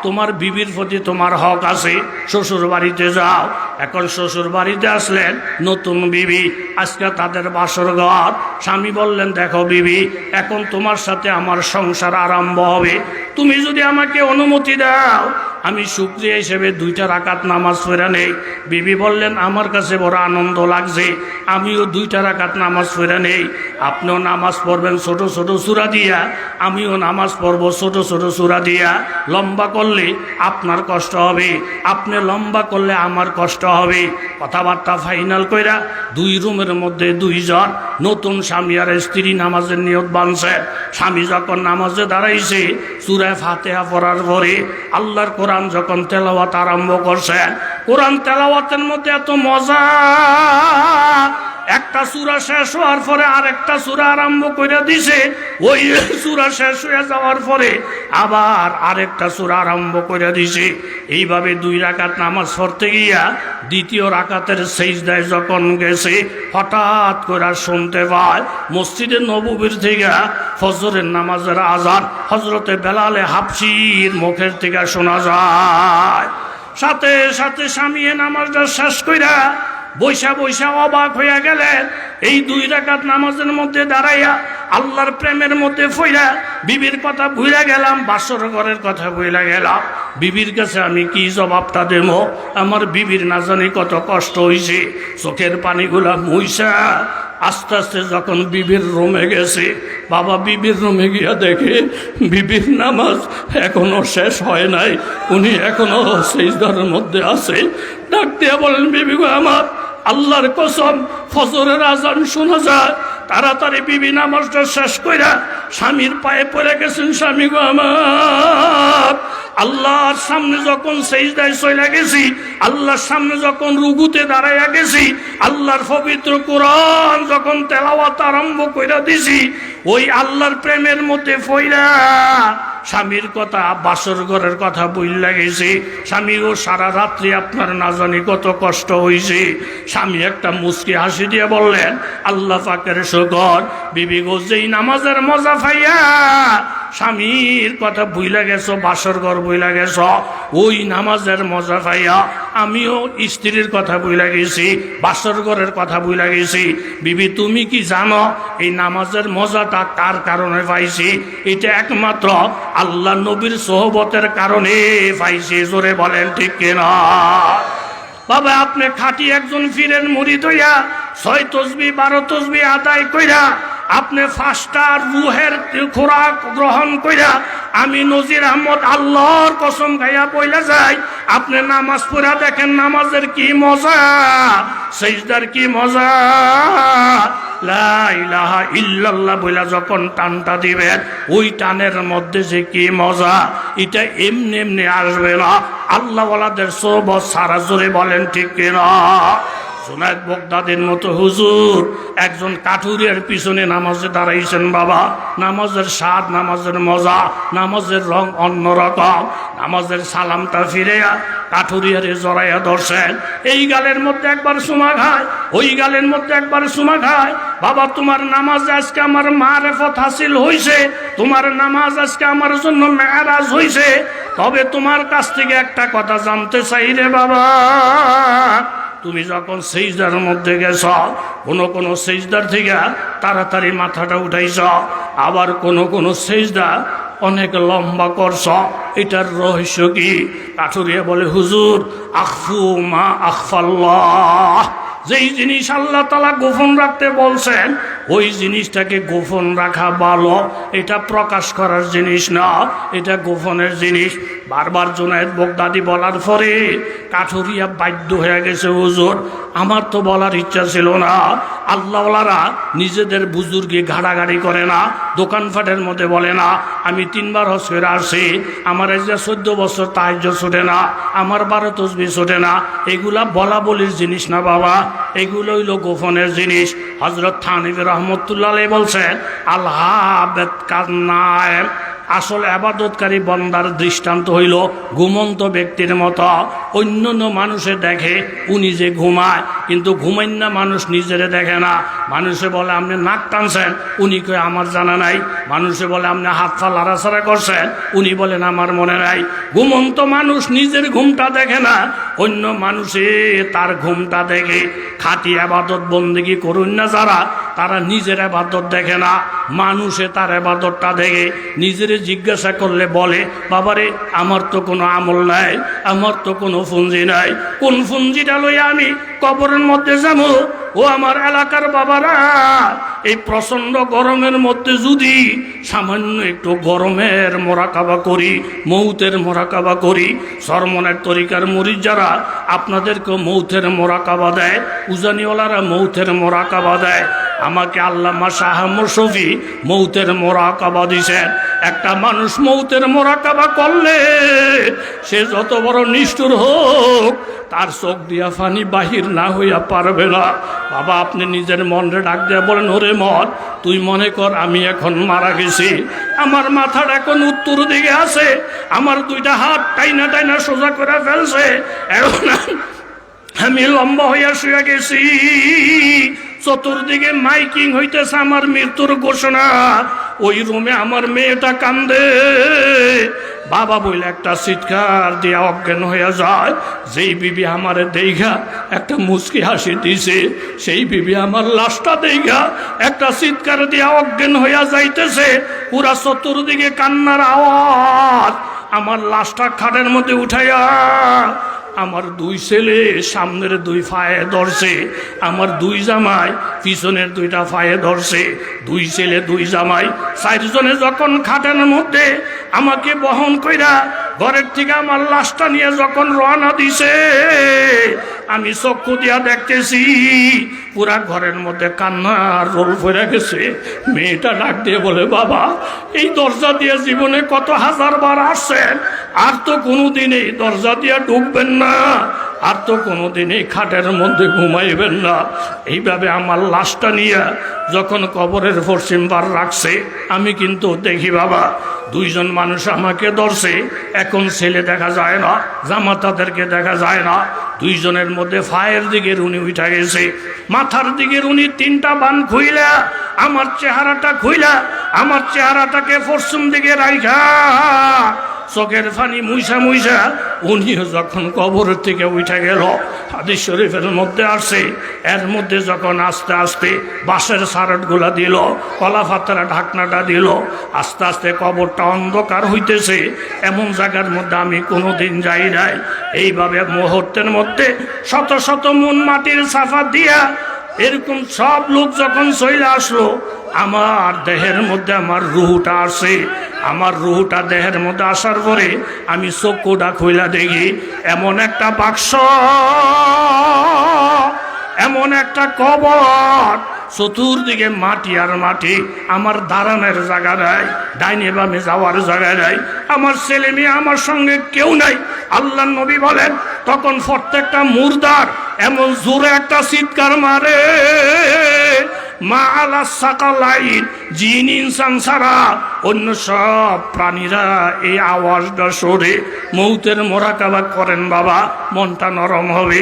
A: তোমার বিবির প্রতি তোমার হক আছে, শ্বশুর বাড়িতে যাও। এখন শ্বশুর বাড়িতে আসলেন নতুন বিবি, আজকে তাদের বাসর ঘর। স্বামী বললেন, দেখো বিবি, এখন তোমার সাথে আমার সংসার আরম্ভ হবে, তুমি যদি আমাকে অনুমতি দাও আমি শুকরিয়া হিসেবে 2টা রাকাত নামাজ পড়া নেই। বিবি বললেন, আমার কাছে বড় আনন্দ লাগছে, আমিও 2টা রাকাত নামাজ পড়া নেই। আপনিও নামাজ পড়বেন ছোট ছোট সূরা দিয়া, আমিও নামাজ পড়ব ছোট ছোট সূরা দিয়া। লম্বা করলে আপনার কষ্ট হবে, আপনি লম্বা করলে আমার কষ্ট হবে। কথাবার্তা ফাইনাল কইরা 2 রুমের মধ্যে 2 জন নতুন স্বামী আর স্ত্রী নামাজের নিয়ত বানছে। স্বামী যখন নামাজে দাঁড়াইছে, সূরা ফাতিহা পড়ার পরে আল্লাহর কোরআন যখন তেলাওয়াত আরম্ভ করছে, কোরআন তেলাওয়াতের মধ্যে এত মজা, একটা সূরা শেষ হওয়ার পরে আরেকটা সূরা আরম্ভ করে দিছে, ওই সূরা শেষ হয়ে যাওয়ার পরে আবার আরেকটা সূরা আরম্ভ করে দিছে। এইভাবে 2 রাকাত নামাজ পড়তে গিয়া 2য় রাকাতের সিজদায় যখন গেছে, হঠাৎ করে শুনতে পায় মসজিদে নববীর থেকে ফজরের নামাজের আযান হযরতে বেলালে হাবশীর মুখের থেকে শোনা যায়। সাথে সাথে স্বামী নামাজটা শেষ কইরা বৈশা বৈশা অবাক হইয়া গেলেন। এই 2 রাকাত নামাজের মধ্যে দাঁড়াইয়া আল্লাহর প্রেমের মধ্যে ফইরা বিবির কথা ভুইলা গেলাম, বাসর ঘরের কথা ভুইলা গেলাম। বিবির কাছে আমি কি জবাবটা দেব? আমার বিবির না জানি কত কষ্ট হইছে। চোখের পানিগুলা মুইসা আস্তে আস্তে যখন বিবির রুমে গেছে, বাবা বিবির রুমে গিয়া দেখে বিবির নামাজ এখনো শেষ হয় নাই, উনি এখনো সিজদার মধ্যে আছে। ডাক দিয়া বলেন, বিবি গো আমার, আল্লাহর কসম ফজরের আজান শোনা যায়। তাড়াতাড়ি বিবি নামাজটা শেষ কইরা স্বামীর পায়ে পড়ে গেছেন, স্বামী গো আমার, আল্লাহর সামনে যখন সিজদায় চলে গেছি, আল্লাহর সামনে যখন রুকুতে দাঁড়াইয়া গেছি, আল্লাহর পবিত্র কোরআন যখন তেলাওয়াত আরম্ভ কইরা দিছি, ওই আল্লাহর প্রেমের মধ্যে পইরা স্বামীর কথা, বাসর ঘরের কথা বইলা গেছে। স্বামীও সারা রাত্রি আপনার না জানি কত কষ্ট হয়েছে। স্বামী একটা মুচকি হাসি দিয়ে বললেন, আল্লাহ পাকের শুকর, বিবি গো যেই নামাজের মজা পাইয়া স্বামীর কথা ভুইলা গেছো, বাসর ঘর ভুইলা গেছো, ওই নামাজের মজা পাইয়া আমিও স্ত্রীর কথা ভুইলা গেছি, বাসর ঘরের কথা ভুইলা গেছি। বিবি তুমি কি জানো এই নামাজের মজাটা কার কারণে পাইছি? এটা একমাত্র আল্লাহ নবীর সোহবতের কারণে পাইছি। জোরে বলেন ঠিক কিনা? বাবা আপনি খাঁটি একজন পীরের মুরিদ হইয়া 6 তসবিহ 12 তসবিহ আদায় কইরা আপনি 5টা রুহের খোরাক গ্রহণ কইরা আমি নজির আহমদ আল্লাহর কসম গাইয়া বইলা যাই, আপনি নামাজ পড়া দেখেন নামাজের কি মজা, সিজদার কি মজা। লা ইলাহা ইল্লাল্লাহ বইলা যখন টানটা দিবেন, ওই টানের মধ্যে যে কি মজা, এটা এমনি এমনি আসবে না। আল্লাহ ওয়ালাদের সোহবত সারা জোরে বলেন ঠিক কিনা? জুনায়েদ বাগদাদির মতো হুজুর একজন কাঠুরিয়ার পিছনে নামাজে দাঁড়াইছেন বাবা। নামাজের স্বাদ, নামাজের মজা, নামাজের রং অন্যরকম। নামাজের সালামটা ফিরে কাঠুরিয়ারে জড়াইয়া ধরছেন। এই গালের মধ্যে একবার চুমা খায়, ওই গালের মধ্যে একবার চুমা খায়। বাবা তোমার নামাজ আজকে আমার মারেফত হাসিল হইছে, তোমার নামাজ আজকে আমার জন্য মেরাজ হইছে। তবে তোমার কাছ থেকে একটা কথা জানতে চাই রে বাবা, তুমি যখন সিজদার মধ্যে গেছ, কোন সিজদার থেকে তাড়াতাড়ি মাথাটা উঠাইছ, আবার কোন সিজদা অনেক লম্বা করছ, এটার রহস্য কি? কাঠুরিয়া বলে হুজুর, আখফু মা আখফাল্লাহ, যেই জিনিস আল্লাহ তাআলা গোপন রাখতে বলছেন ওই জিনিসটাকে গোপন রাখা ভালো, এটা প্রকাশ করার জিনিস না, এটা গোপনের জিনিস। বারবার জুনায়েদ বাগদাদি বলার পরে কাঠুরিয়া বাধ্য হয়ে গেছে, হুজুর আমার তো বলার ইচ্ছা ছিল না। আল্লাহওয়ালারা নিজেদের বুজুর্গে ঘাড়াঘাড়ি করে না, দোকানপাটের মধ্যে বলে না আমি 3বার হজ করে আসছি, আমার আজ 14 বছর তাহাজ্জুদ ছুটে না, আমার 12 তাসবিহ ছুটে না। এগুলা বলা বলির জিনিস না বাবা, এগুলো হইল গোপনের জিনিস। হযরত থানভী রহমতুল্লাহ আলাইহি বলছেন, আল্লাহ কান্নায় আসল আবাদতকারী বন্দার দৃষ্টান্ত হইল ঘুমন্ত ব্যক্তির মতো। অন্যান্য মানুষে দেখে উনি যে ঘুমায়, কিন্তু ঘুমাইন না মানুষ নিজেরে দেখে না। মানুষে বলে আপনি নাক টানছেন, উনি কয়ে আমার জানা নাই। মানুষে বলে আপনি হাত পা লাড়াছাড়া করছেন, উনি বলেন আমার মনে নাই। ঘুমন্ত মানুষ নিজের ঘুমটা দেখে না, অন্য মানুষে তার ঘুমটা দেখে। খাঁটি আবাদত বন্দেগী করুন না যারা, তারা নিজের আবাদত দেখে না, মানুষে তার আবাদতটা দেখে। নিজের জিজ্ঞাসা করলে বলে বাবারে আমার তো কোনো আমল নাই, আমার তো কোনো পুঁজি নাই, কোন পুঁজিটা লইয়া আমি কবরের মধ্যে যাবো? ও আমার এলাকার বাবারা, এই প্রচন্ড গরমের মধ্যে যদি সামান্য একটু গরমের মোরাকাবা করি, মৌতের মোরাকাবা করি, সরমনের তরিকার মুরিদ যারা আপনাদেরকে মৌতের মোরাকাবা দেয়, উজানিওয়ালারা মৌতের মোরাকাবা দেয়, আমাকে আল্লামা শাহ মুশফি মৌতের মোরাকাবা দিছেন। একটা মানুষ মৌতের মোরাকাবা করলে সে যত বড় নিষ্ঠুর হোক, তার চোখ দিয়া পানি বাহির না হইয়া পারবে না। বাবা আপনি নিজের মনরে ডাক দিয়া বলেন, ওরে মন তুই মনে কর আমি এখন মারা গেছি, আমার মাথাটা এখন উত্তর দিকে আছে, আমার 2টা হাত টাইনা টাইনা সোজা করে ফেলছে, এখন আমি লম্বা হইয়া শুয়ে গেছি, চতুর্দিকে মাইকিং হইতেছে আমার মৃত্যুর ঘোষণা। ওই রুমে আমার মেয়েটা কান্দে, বাবা বইলে একটা চিৎকার দিয়া অজ্ঞান হইয়া যায়। যেই বিবি আমারে দেইঘা একটা মুচকি হাসি দিছে, সেই বিবি আমার লাশটা দেইঘা একটা চিৎকার দিয়া অজ্ঞান হইয়া যাইতেছে। পুরা চতুর্দিকে কান্নার আওয়াজ। আমার লাশটা খাটের মধ্যে উঠাইয়া আমার 2 ছেলে সামনের 2 পায়ে ধরছে, আমার 2 জামাই পিছনের 2টা পায়ে ধরছে। 2 ছেলে 2 জামাই 4 জনে যখন খাটের মধ্যে আমাকে বহন কইরা ঘরের থেকে আমার লাশটা নিয়ে যখন রওনা দিছে, আমি চক্ষু দিয়া দেখতেছি পুরা ঘরের মধ্যে কান্নার রোল পড়ে গেছে। মেয়েটা ডাক দিয়ে বলে, বাবা এই দরজা দিয়ে জীবনে কত হাজারবার আসছেন, আর তো কোনোদিন এই দরজা দিয়ে ঢুকবেন না, আর তো কোনোদিন এই খাটের মধ্যে ঘুমাইবেন না। এইভাবে আমার লাশটা নিয়ে যখন কবরের পশ্চিম বার রাখছে, আমি কিন্তু দেখি বাবা 2 জন মানুষ আমাকে ধরছে। এখন ছেলে দেখা যায় না, জামাতাদেরকে দেখা যায় না। 2 জনের মধ্যে ফায়ের দিকে উনি উঠা গেছে, মাথার দিকে উনি 3টা বান খুইলা আমার চেহারাটা খুইলা আমার চেহারাটাকে পশ্চিম দিকে রাইখা চোখের পানি মুইসা মুইসা উনিও যখন কবরের থেকে উঠে গেল। হাদিস শরীফের মধ্যে আসে, এর মধ্যে যখন আস্তে আস্তে বাঁশের সারটগুলা দিল, কলা পাতারা ঢাকনাটা দিল, আস্তে আস্তে কবরটা অন্ধকার হইতেছে। এমন জায়গার মধ্যে আমি কোনোদিন যাই নাই। এইভাবে মুহূর্তের মধ্যে শত শত মন মাটির সাফা দিয়া এরকম সব লোক যখন চলে আসলো, আমার দেহের মধ্যে আমার রুহটা আসে। আমার রুহটা দেহের মধ্যে আসার পরে আমি চক্ষুটা খুইলা দেখি এমন একটা বাক্স, এমন একটা কবর, চতুর্দিকে মাটি আর মাটি, আমার দাঁড়ানোর জায়গা নাই, ডাইনে বামে যাওয়ার জায়গা নাই, আমার ছেলে মেয়ে আমার সঙ্গে কেউ নাই। আল্লাহ নবী বলেন তখন প্রত্যেকটা মুর্দার এমন জোরে একটা চিৎকার মারে, মা আলা সাকালাইন, জিন ইনসান ছাড়া অন্য সব প্রাণীরা এই আওয়াজটা সরে মৌতের মোরাকাবা করেন। বাবা, মনটা নরম হবে।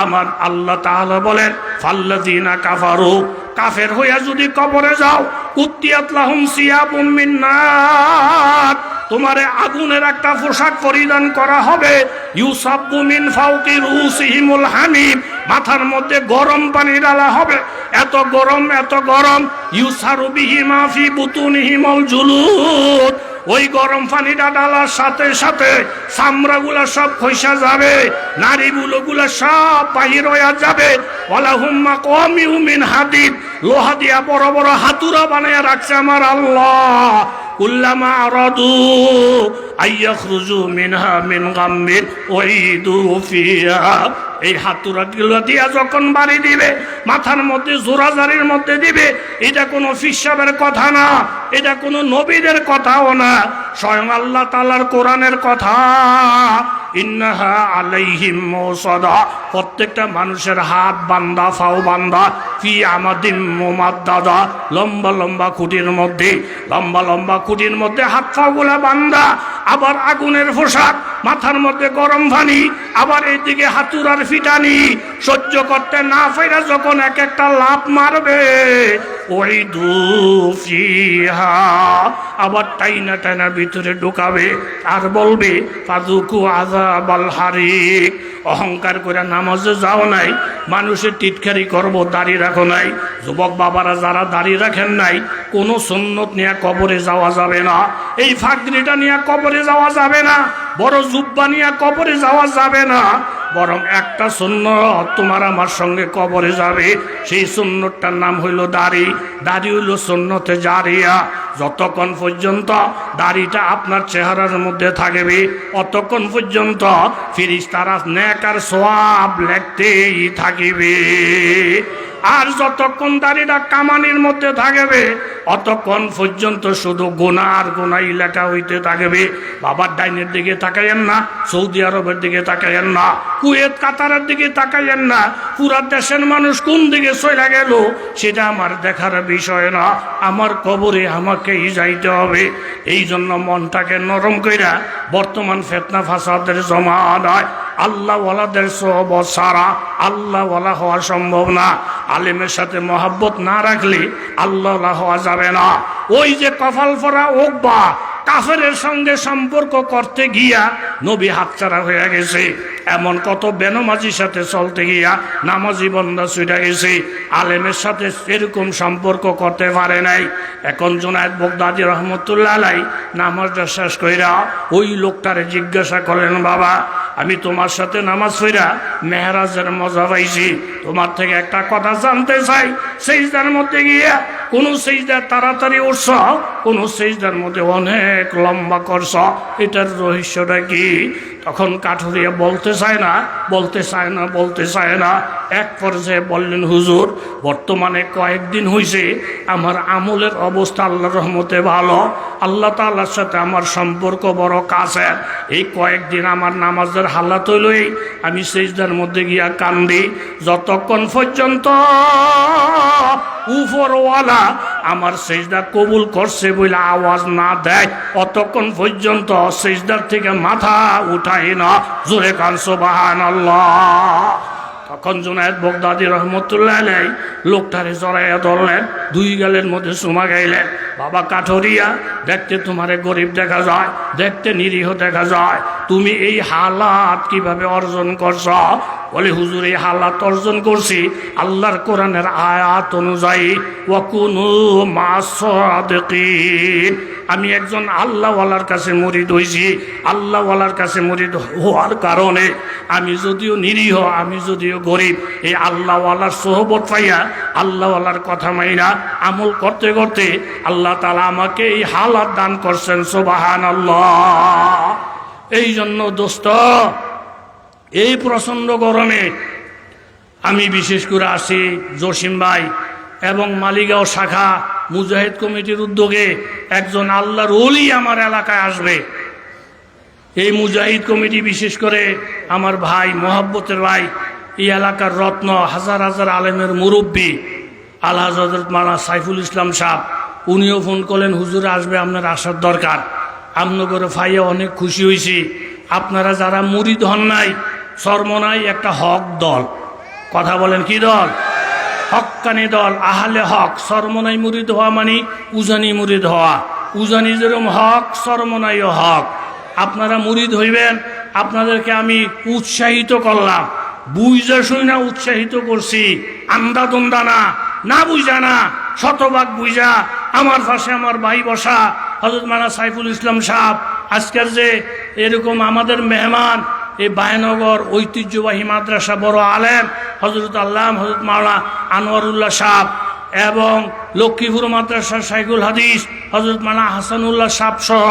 A: আমার আল্লাহ তাআলা বলেন ফাল্লাযিনা কাফারু, কাফের হইয়া যদি কবরে যাও, কুত্তিয়াত লাহুম সিয়াবুম মিন নার, তোমারে আগুনের একটা পোশাক পরিধান করা হবে। ইউসাব্বু মিন ফাওকি রুসিহিমুল হামিম, মাথার মধ্যে গরম পানি ডালা হবে, এত গরম এত গরম। ইউসারু বিহি মা ফি বুতুনিহিমুল জুলুদ, ওই গরম পানিটা ডালার সাথে সাথে চামড়াগুলা সব খসা যাবে, নাড়িগুলোগুলা সব বাহির হয়ে যাবে। ওয়ালাহুম মাকামিউ মিন হাদিদ, লোহা দিয়া বড় বড় হাতুড়া বানায় রাখছে আমার আল্লাহ। কুল্লামা আরাদু আইয়াখরুজু মিনহা মিন গাম্মিন ওয়াইদু ফিহা, এই হাতুড়াগুলো দিয়া যখন বাড়ি দিবে, মাথার মধ্যে জোরাজারির মধ্যে দিবে, এটা কোনো ফিসাবের কথা না, এটা কোনো নবীদের কথাও না, স্বয়ং আল্লাহ তাআলার কোরআনের কথা। ইন্নাহা আলাইহিম মুসাদা, প্রত্যেকটা মানুষের হাত বান্দা, ফাও বান্দা, ফি আমাদিম মুমাদ্দাদা, লম্বা লম্বা খুঁটির মধ্যে, লম্বা লম্বা খুঁটির মধ্যে হাত ফাওগুলা বান্দা। আবার আগুনের পোশাক, মাথার মধ্যে গরম পানি, আবার এইদিকে হাতুড়ার ফিটানি, সহ্য করতে না পাইরা যখন এক একটা লাফ মারবে, ওই দুফিহা, আবার টাইনা টাইনা ভিতরে ঢুকাবে আর বলবে ফাযুকু আযাবাল হারিক। অহংকার করে নামাজে যাও নাই, মানুষের টিটকারি করব, দাড়ি রাখো নাই। যুবক বাবারা যারা দাড়ি রাখেন নাই, কোনো সুন্নত নিয়ে কবরে যাওয়া যাবে না, এই ফাগড়িটা নিয়ে কবরে যাওয়া যাবে না, বড় জুব্বা নিয়ে কবরে যাওয়া যাবে না, বরং একটা সুন্নত তোমার আমার সঙ্গে কবরে যাবে। সেই সুন্নতটার নাম হইল দাড়ি। দাড়ি হইল সুন্নতে জারিয়া। যতক্ষণ পর্যন্ত দাড়িটা আপনার চেহারার মধ্যে থাকবে, অতক্ষণ পর্যন্ত ফেরেশতারা নেক আর সওয়াব লিখতেই থাকিবে। আর যতক্ষণ দাড়িটা কামানির মধ্যে থাকবে, অতক্ষণ পর্যন্ত শুধু গুনাহ আর গুনাহ লেখা হইতে থাকবে। বাবার ডাইনের দিকে তাকাইয়েন না, সৌদি আরবের দিকে তাকাইয়েন না, কুয়েত কাতারের দিকে তাকাইয়েন না, পুরা দেশের মানুষ কোন দিকে চলে গেল সেটা আমার দেখার বিষয় না। আমার কবরে আমাকেই যাইতে হবে। এই জন্য মনটাকে নরম কইরা, বর্তমান ফিতনা ফাসাদের জমানায় আল্লাহওয়ালাদের সোহবত ছাড়া আল্লাহওয়ালা হওয়া সম্ভব না। আলেমের সাথে মহাব্বত না রাখলে আল্লাহওয়ালা হওয়া যাবে না। ওই যে কপাল পরা ওকবা, কাফেরের সঙ্গে সম্পর্ক করতে গিয়া নবী হাতছাড়া হয়ে গেছে। এমন কত বেনমাজির সাথে চলতে গিয়া নামাজি বন্দা ছুটে গেছে, আলেমের সাথে এরকম সম্পর্ক করতে পারে নাই। এখন জুনায়েদ বাগদাদী রহমতুল্লাহ আলাইহি নামাজটা শেষ কইরা ওই লোকটারে জিজ্ঞাসা করলেন, বাবা আমি তোমার সাথে নামাজ পড়া মেহরাজের মজা পাইছি, তোমার থেকে একটা কথা জানতে চাই। সিজদার মধ্যে গিয়া কোন সিজদা তাড়াতাড়ি উঠছ, কোন সিজদার মধ্যে অনেক লম্বা করছ, এটার রহস্যটা কি? তখন কাঠুরিয়া বলতে চায় না। এক পর্যায়ে বললেন, হুজুর বর্তমানে কয়েকদিন হইছে আমার আমলের অবস্থা আল্লাহর রহমতে ভালো, আল্লাহ তাআলার সাথে আমার সম্পর্ক বড় কাছে। এই কয়েকদিন আমার নামাজের হালাত হইলই আমি সিজদার মধ্যে গিয়া কান্দি, যতক্ষণ পর্যন্ত উপরওয়ালা আমার সিজদা কবুল করছে বলে আওয়াজ না দেয়, অতক্ষণ পর্যন্ত সিজদার থেকে মাথা উঠাই না। জোরে কান সুবহানাল্লাহ। তখন জুনায়েদ বাগদাদী রহমতুল্লাহ আলাইহি লোকটারে জড়াইয়া ধরলেন, দুই গালের মধ্যে চুমা গাইলেন, বাবা কাঠুরিয়া, দেখতে তোমারে গরিব দেখা যায়, দেখতে নিরীহ দেখা যায়, তুমি এই হালাত কিভাবে অর্জন করছ? বলে হুজুর এই হালাত অর্জন করছি আল্লাহর কোরআনের আয়াত অনুযায়ী ওয়াকুনু মা'আস সাদিকিন। আমি একজন আল্লাহওয়ালার কাছে মুরিদ হইছি। আল্লাহওয়ালার কাছে মুরিদ হওয়ার কারণে আমি যদিও নিরীহ, আমি যদিও গরিব, এই আল্লাহওয়ালার সোহবত পাইয়া আল্লাহওয়ালার কথা মাইনা আমল করতে করতে আল্লাহ তাআলা আমাকে এই হালাত দান করছেন। সুবহানাল্লাহ। এই জন্য দোস্ত, এই প্রচণ্ড গরমে আমি বিশেষ করে আসি জসিম ভাই এবং মালিগাঁও শাখা মুজাহিদ কমিটির উদ্যোগে একজন আল্লাহর ওলি আমার এলাকায় আসবে। এই মুজাহিদ কমিটি বিশেষ করে আমার ভাই, মহব্বতের ভাই, এই এলাকার রত্ন, হাজার হাজার আলেমের মুরব্বী আলহাজ হযরত মাওলানা সাইফুল ইসলাম সাহেব, উনিও ফোন করলেন হুজুর আসবে, আপনার আসার দরকার। আমনগরে ফাইয়া অনেক খুশি হয়েছি। আপনারা যারা মুরিদ হন নাই, চরমনাই একটা হক দল, কথা বলেন কি দল? হক্কানি দল, আহলে হক। চরমনাই মুরিদ হওয়া মানে উজানি মুরিদ হওয়া। উজানি যেরকম হক, চরমনাইও হক। আপনারা মুরিদ হইবেন, আপনাদেরকে আমি উৎসাহিত করলাম, বুঝা শুই না উৎসাহিত করছি, আন্দা দন্দা না, না বুঝা না, শতভাগ বুঝা। আমার পাশে আমার ভাই বসা হযরত মাওলানা সাইফুল ইসলাম সাহেব, আজকের যে এরকম আমাদের মেহমান, এই বায়নগর ঐতিহ্যবাহী মাদ্রাসা বড় আলেম হযরত আল্লামা হযরত মাওলানা আনোয়ারুল্লাহ সাহেব এবং লক্ষ্মীপুর মাদ্রাসা শাইখুল হাদিস হযরত মাওলানা হাসানুল্লাহ সাহেব সহ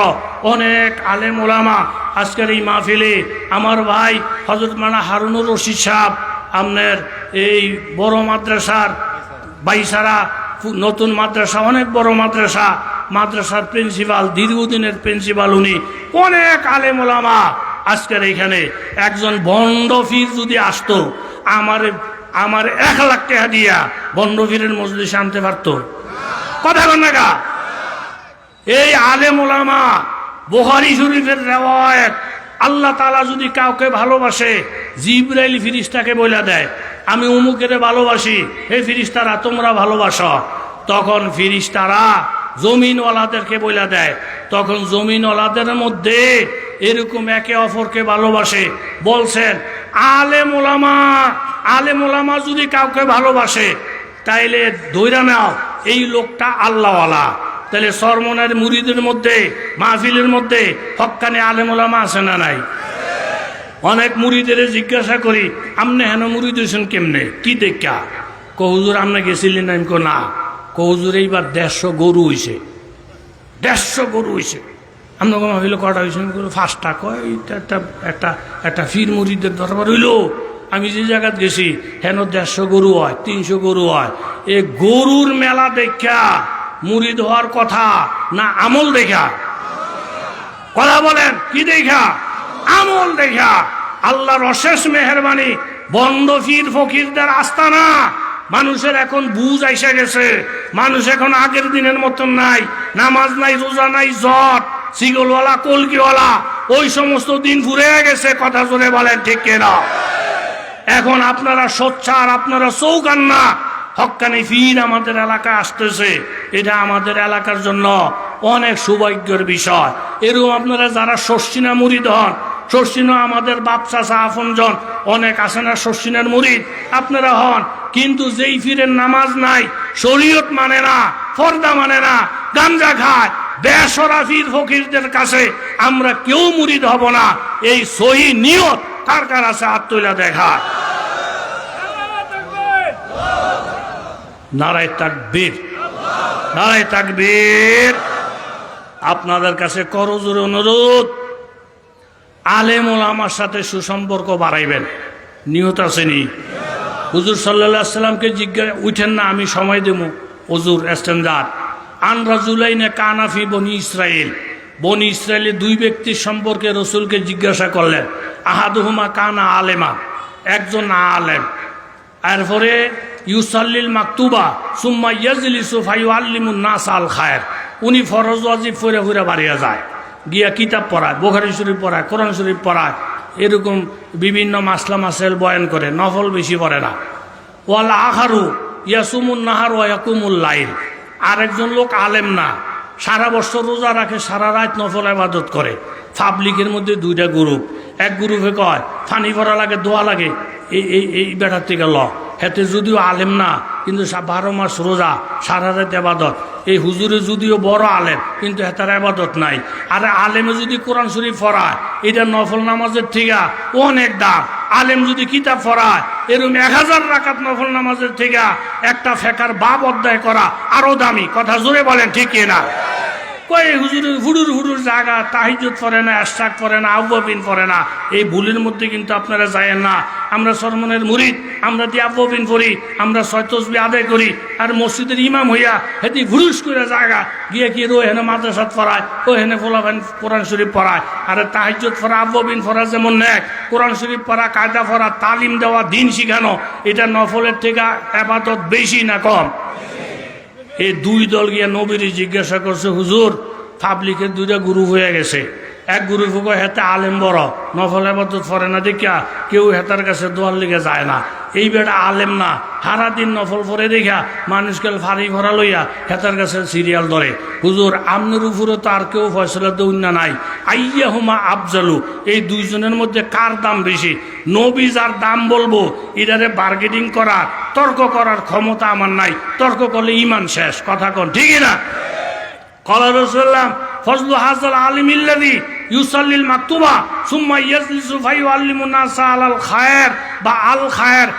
A: অনেক আলেম ওলামা আজকের এই মাহফিলে। আমার ভাই হযরত মাওলানা হারুনুর রশিদ সাহেব, আপনার এই বড় মাদ্রাসার বাইসারা নতুন মাদ্রাসা, অনেক বড় মাদ্রাসা, মাদ্রাসার প্রিন্সিপাল, দীর্ঘদিনের প্রিন্সিপাল উনি, অনেক আলেম ওলামা আজকের এইখানে। একজন বন্ড ফির যদি আসতো, আমার 1 লাখ টাকা দিয়া বন্ড ফিরের মজলিসে আনতে পারতো? কথা বল না গা। এই আলেম ওলামা, বুখারী শরীফের রিওয়ায়াত, আল্লাহ তাআলা যদি কাউকে ভালোবাসে, জিবরাইল ফেরেশতাকে বলে দেয় আমি অমুকেরে ভালোবাসি, হে ফেরেশতারা তোমরা ভালোবাসো। তখন ফেরেশতারা জমিনওয়ালাদেরকে বলে দেয়, তখন জমিনওয়ালাদের মধ্যে এরকম একে অপরকে ভালোবাসে। বলছেন আলেম ওলামা যদি কাউকে ভালোবাসে তাইলে ধইরা নাও এই লোকটা আল্লাহওয়ালা। তাহলে চরমনার মুরিদের মধ্যে, মাহফিলের মধ্যে হক্কানি আলেম ওলামা আছে না নাই? অনেক মুরিদের জিজ্ঞাসা করি, আপনি হেন মুরিদ হয়েছেন কেমনে, কি দেখা? হুজুর আপনি গেছিলেন না? না। হুজুর এইবার 150 গরু হয়েছে, 150 গরু হয়েছে। আপনাকে ভাবিল কটা হয়েছে? 5টা। কয় একটা ফির মুরিদের দরবার হইল। আমি যে জায়গায় গেছি হেন 150 গরু হয়, 300 গরু হয়। এ গরুর মেলা দেখা মুরিদ হওয়ার কথা না আমল দেখা? কথা বলেন, কি দেখা? আমল দেখা। আল্লাহর অশেষ মেহেরবানি, বন্ড ফির ফকিরদের আস্তানা। মানুষের এখন বুঝ আইসা গেছে, মানুষ এখন আগের দিনের মতন নাই। নামাজ নাই, রোজা নাই, জট, সিগলওয়ালা, কলকিওয়ালা, ওই সমস্ত দিন ফুরে গেছে। কথা জোরে বলেন, ঠিক কিনা? এখন আপনারা সোচ্চার, আপনারা চৌকান্না। হক্কানি ফির আমাদের এলাকায় আসতেছে, এটা আমাদের এলাকার জন্য অনেক সৌভাগ্যের বিষয়। এরকম আপনারা যারা শর্ষিনা মুরিদ হন, শর্ষিনা আমাদের বাপ চাচা আপনজন অনেক আছে না শর্ষিনার মুরিদ, আপনারা হন। কিন্তু যেই ফিরের নামাজ নাই, শরীয়ত মানে না, পর্দা মানে না, গাঞ্জা খায়, বেসরা ফির ফকিরদের কাছে আমরা কেউ মুরিদ হব না। এই সহি নিয়ত কার কার আছে হাত তুলে দেখা। নারায়ে তাকবীর, নারায়ে তাকবীর। আপনাদের কাছে করজোরে অনুরোধ, আলেম ওলামার সাথে সুসম্পর্ক বাড়াইবেন। নিয়ত আসেনি? হুজুর সাল্লাল্লাহু আলাইহি ওয়াসাল্লামকে জিজ্ঞাসা, উঠেন না আমি সময় দেবো। হুজুর এস্তেনজার আন রাজুলাইনে কানাফি বনি ইসরাইল, বনি ইসরায়েলের 2 ব্যক্তির সম্পর্কে রসুলকে জিজ্ঞাসা করলেন। আহাদুহুমা কানা আলেমা, একজন আলেম, এরপরে ইউসাল্লিল মাকতুবা সুম্মা ইয়াজলিসু ফায়ুআল্লিমুন নাস আল খায়র, উনি ফরজ ওয়াজিব পড়ে পড়ে বাড়িয়া যায়, গিয়া কিতাব পড়ায়, বুখারী শরীফ পড়ায়, কোরআন শরীফ পড়ায়, এরকম বিভিন্ন মাসলা মাসাইল বয়ান করে, নফল বেশি পড়ে না। ওয়াল আখারু ইয়াসুমুন নাহার ওয়া ইয়াকুমুল লাইল, আরেকজন লোক আলেম না, সারা বছর রোজা রাখে, সারা রাত নফল ইবাদত করে। পাবলিকের মধ্যে দুইটা গ্রুপ, এক গ্রুপে কয় ফানি ভরা লাগে, দোয়া লাগে, এই বেটার থেকে ল। হেতে যদিও আলেম না, কিন্তু 12 মাস রোজা, সারা রাত ইবাদত। এই হুজুরে যদিও বড় আলেম, কিন্তু হেতার ইবাদত নাই। আর আলেমে যদি কোরআন শরীফ পড়ায়, এটা নফল নামাজের থেকে অনেক দাম। আলেম যদি কিতাব পড়ায়, এরকম 1000 রাকাত নফল নামাজের থেকে একটা ফেকার বাব অধ্যায় করা আরো দামি। কথা জোরে বলেন, ঠিক না? কয় হুজুরের হুড়ুর জায়গা, তাহিজ্জুদ পড়ে না, ইশরাক পড়ে না, আউয়াবিন পড়ে না। এই ভুলের মধ্যে কিন্তু আপনারা যায়েন না। আমরা সরমনের মুরিদ, আমরা দিয়ে আউয়াবিন পড়ি, আমরা 6 তাসবিহ আদায় করি। আর মসজিদের ইমাম হইয়া হেতি হুড়ুস করে জায়গা গিয়ে কি রো হেনে মাদ্রাসাত পড়ায়, ও হেনে ফোলাফেন কোরআন শরীফ পড়ায়। আর তাহিজ্জুদ পড়া, আউয়াবিন পড়া যেমন নেক, কোরআন শরীফ পড়া, কায়দা পড়া, তালিম দেওয়া, দিন শিখানো, এটা নফলের থেকে ইবাদত বেশি না কম? এই দুই দল গিয়া নবীর জিজ্ঞাসা করছে, হুজুর পাবলিকের দুইটা গ্রুপ হয়ে গেছে। এক গ্রুপ হেতে আলেম বড়, নফল ইবাদত পড়ে না দেখা কেউ হেতার কাছে দোয়ার লিগে যায় না। এই বেটা আলেম না, সারাদিন নফল পড়ে দেখা মানুষকে ফাড়ি ভরা লইয়া হেতার কাছে সিরিয়াল ধরে। হুজুর আমনের উপরে তো আর কেউ ফয়সলা দৌন্যা নাই, আইয়া হুমা আফজালু, এই দুইজনের মধ্যে কার দাম বেশি? নবী যার দাম বলবো, এটারে বার্গেনিং করার, তর্ক করার ক্ষমতা আমার নাই। তর্ক করলে ইমান শেষ। কথা কন, ঠিকই না? ক্বালা রাসূলুল্লাহ ফজলু হাযাল আলিমিল্লাযী ইউসাল্লিল মাকতুবা সুম্মা ইয়াজলিসু ফায়ুআল্লিমুন নাসা আলাল খায়র বা আল খায়র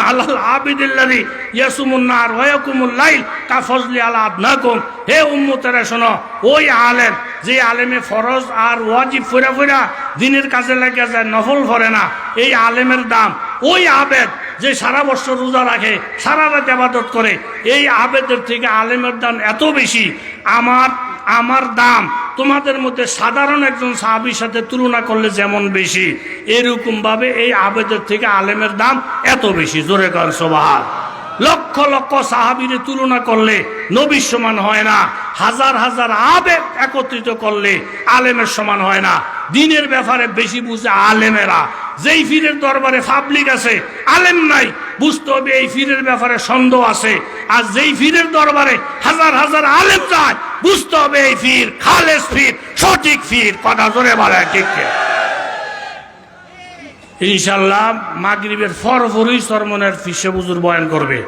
A: আলাল আবিদিল্লাযী ইয়াসুমুন নার ওয়া ইয়াকুমুল লাইল কা ফজলি আলা আদনাকুম। হে উম্মতেরা শোনো, ওই আলেম যে আলেমে ফরজ আর ওয়াজিব ফিরা ফিরা দিনের কাজে লাগিয়া যায়, নফল পড়ে না, এই আলেমের দাম ওই আবেদ যে সারা বছর রোজা রাখে, সারা রাত ইবাদত করে, এই আবেদের থেকে আলেমের দাম এত বেশি। আমার দাম তোমাদের মধ্যে সাধারণ একজন সাহাবীর সাথে তুলনা করলে যেমন বেশি, এরকম ভাবে এই আবেদের থেকে আলেমের দাম এত বেশি। জোরে কর সুবহানাল্লাহ। লক্ষ লক্ষ সাহাবীরে তুলনা করলে নবীর সমান হয় না। হাজার হাজার আবেগ একত্রিত করলে আলেমের সমান হয় না। দিনের ব্যাপারে বেশি বুঝে আলেমেরা। যেই ফিরের দরবারে পাবলিক আছে, আলেম নাই, বুঝতে হবে এই ফিরের ব্যাপারে সন্দেহ আছে। আর যেই ফিরের দরবারে হাজার হাজার আলেম যায়, বুঝতে হবে এই ফির খালেস ফির, সঠিক ফির। কথা জোরে বলে, ঠিক? ইনশাল্লাহ মাগরিবের ফরফরই সরমনের ফিসে হুজুর বয়ান করবে।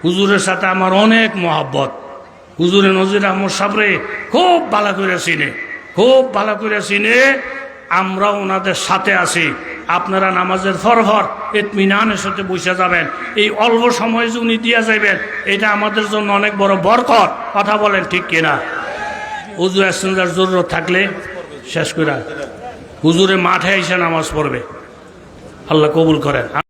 A: হুজুরের সাথে আমার অনেক মহব্বত। হুজুরে নজির আহমদ সাবরে খুব ভালো করে চিনে, খুব ভালো করে চিনে। আমরা ওনাদের সাথে আছি। আপনারা নামাজের ফরফর ইতমিনানের সাথে বসে যাবেন। এই অল্প সময় যে উনি দিয়া যাবেন, এটা আমাদের জন্য অনেক বড় বরকত। কথা বলেন, ঠিক কিনা? হুজুর আসেন্দার জরুরত থাকলে শেষ করে হুজুরে মাঠে এসে নামাজ পড়বে। আল্লাহ কবুল করেন।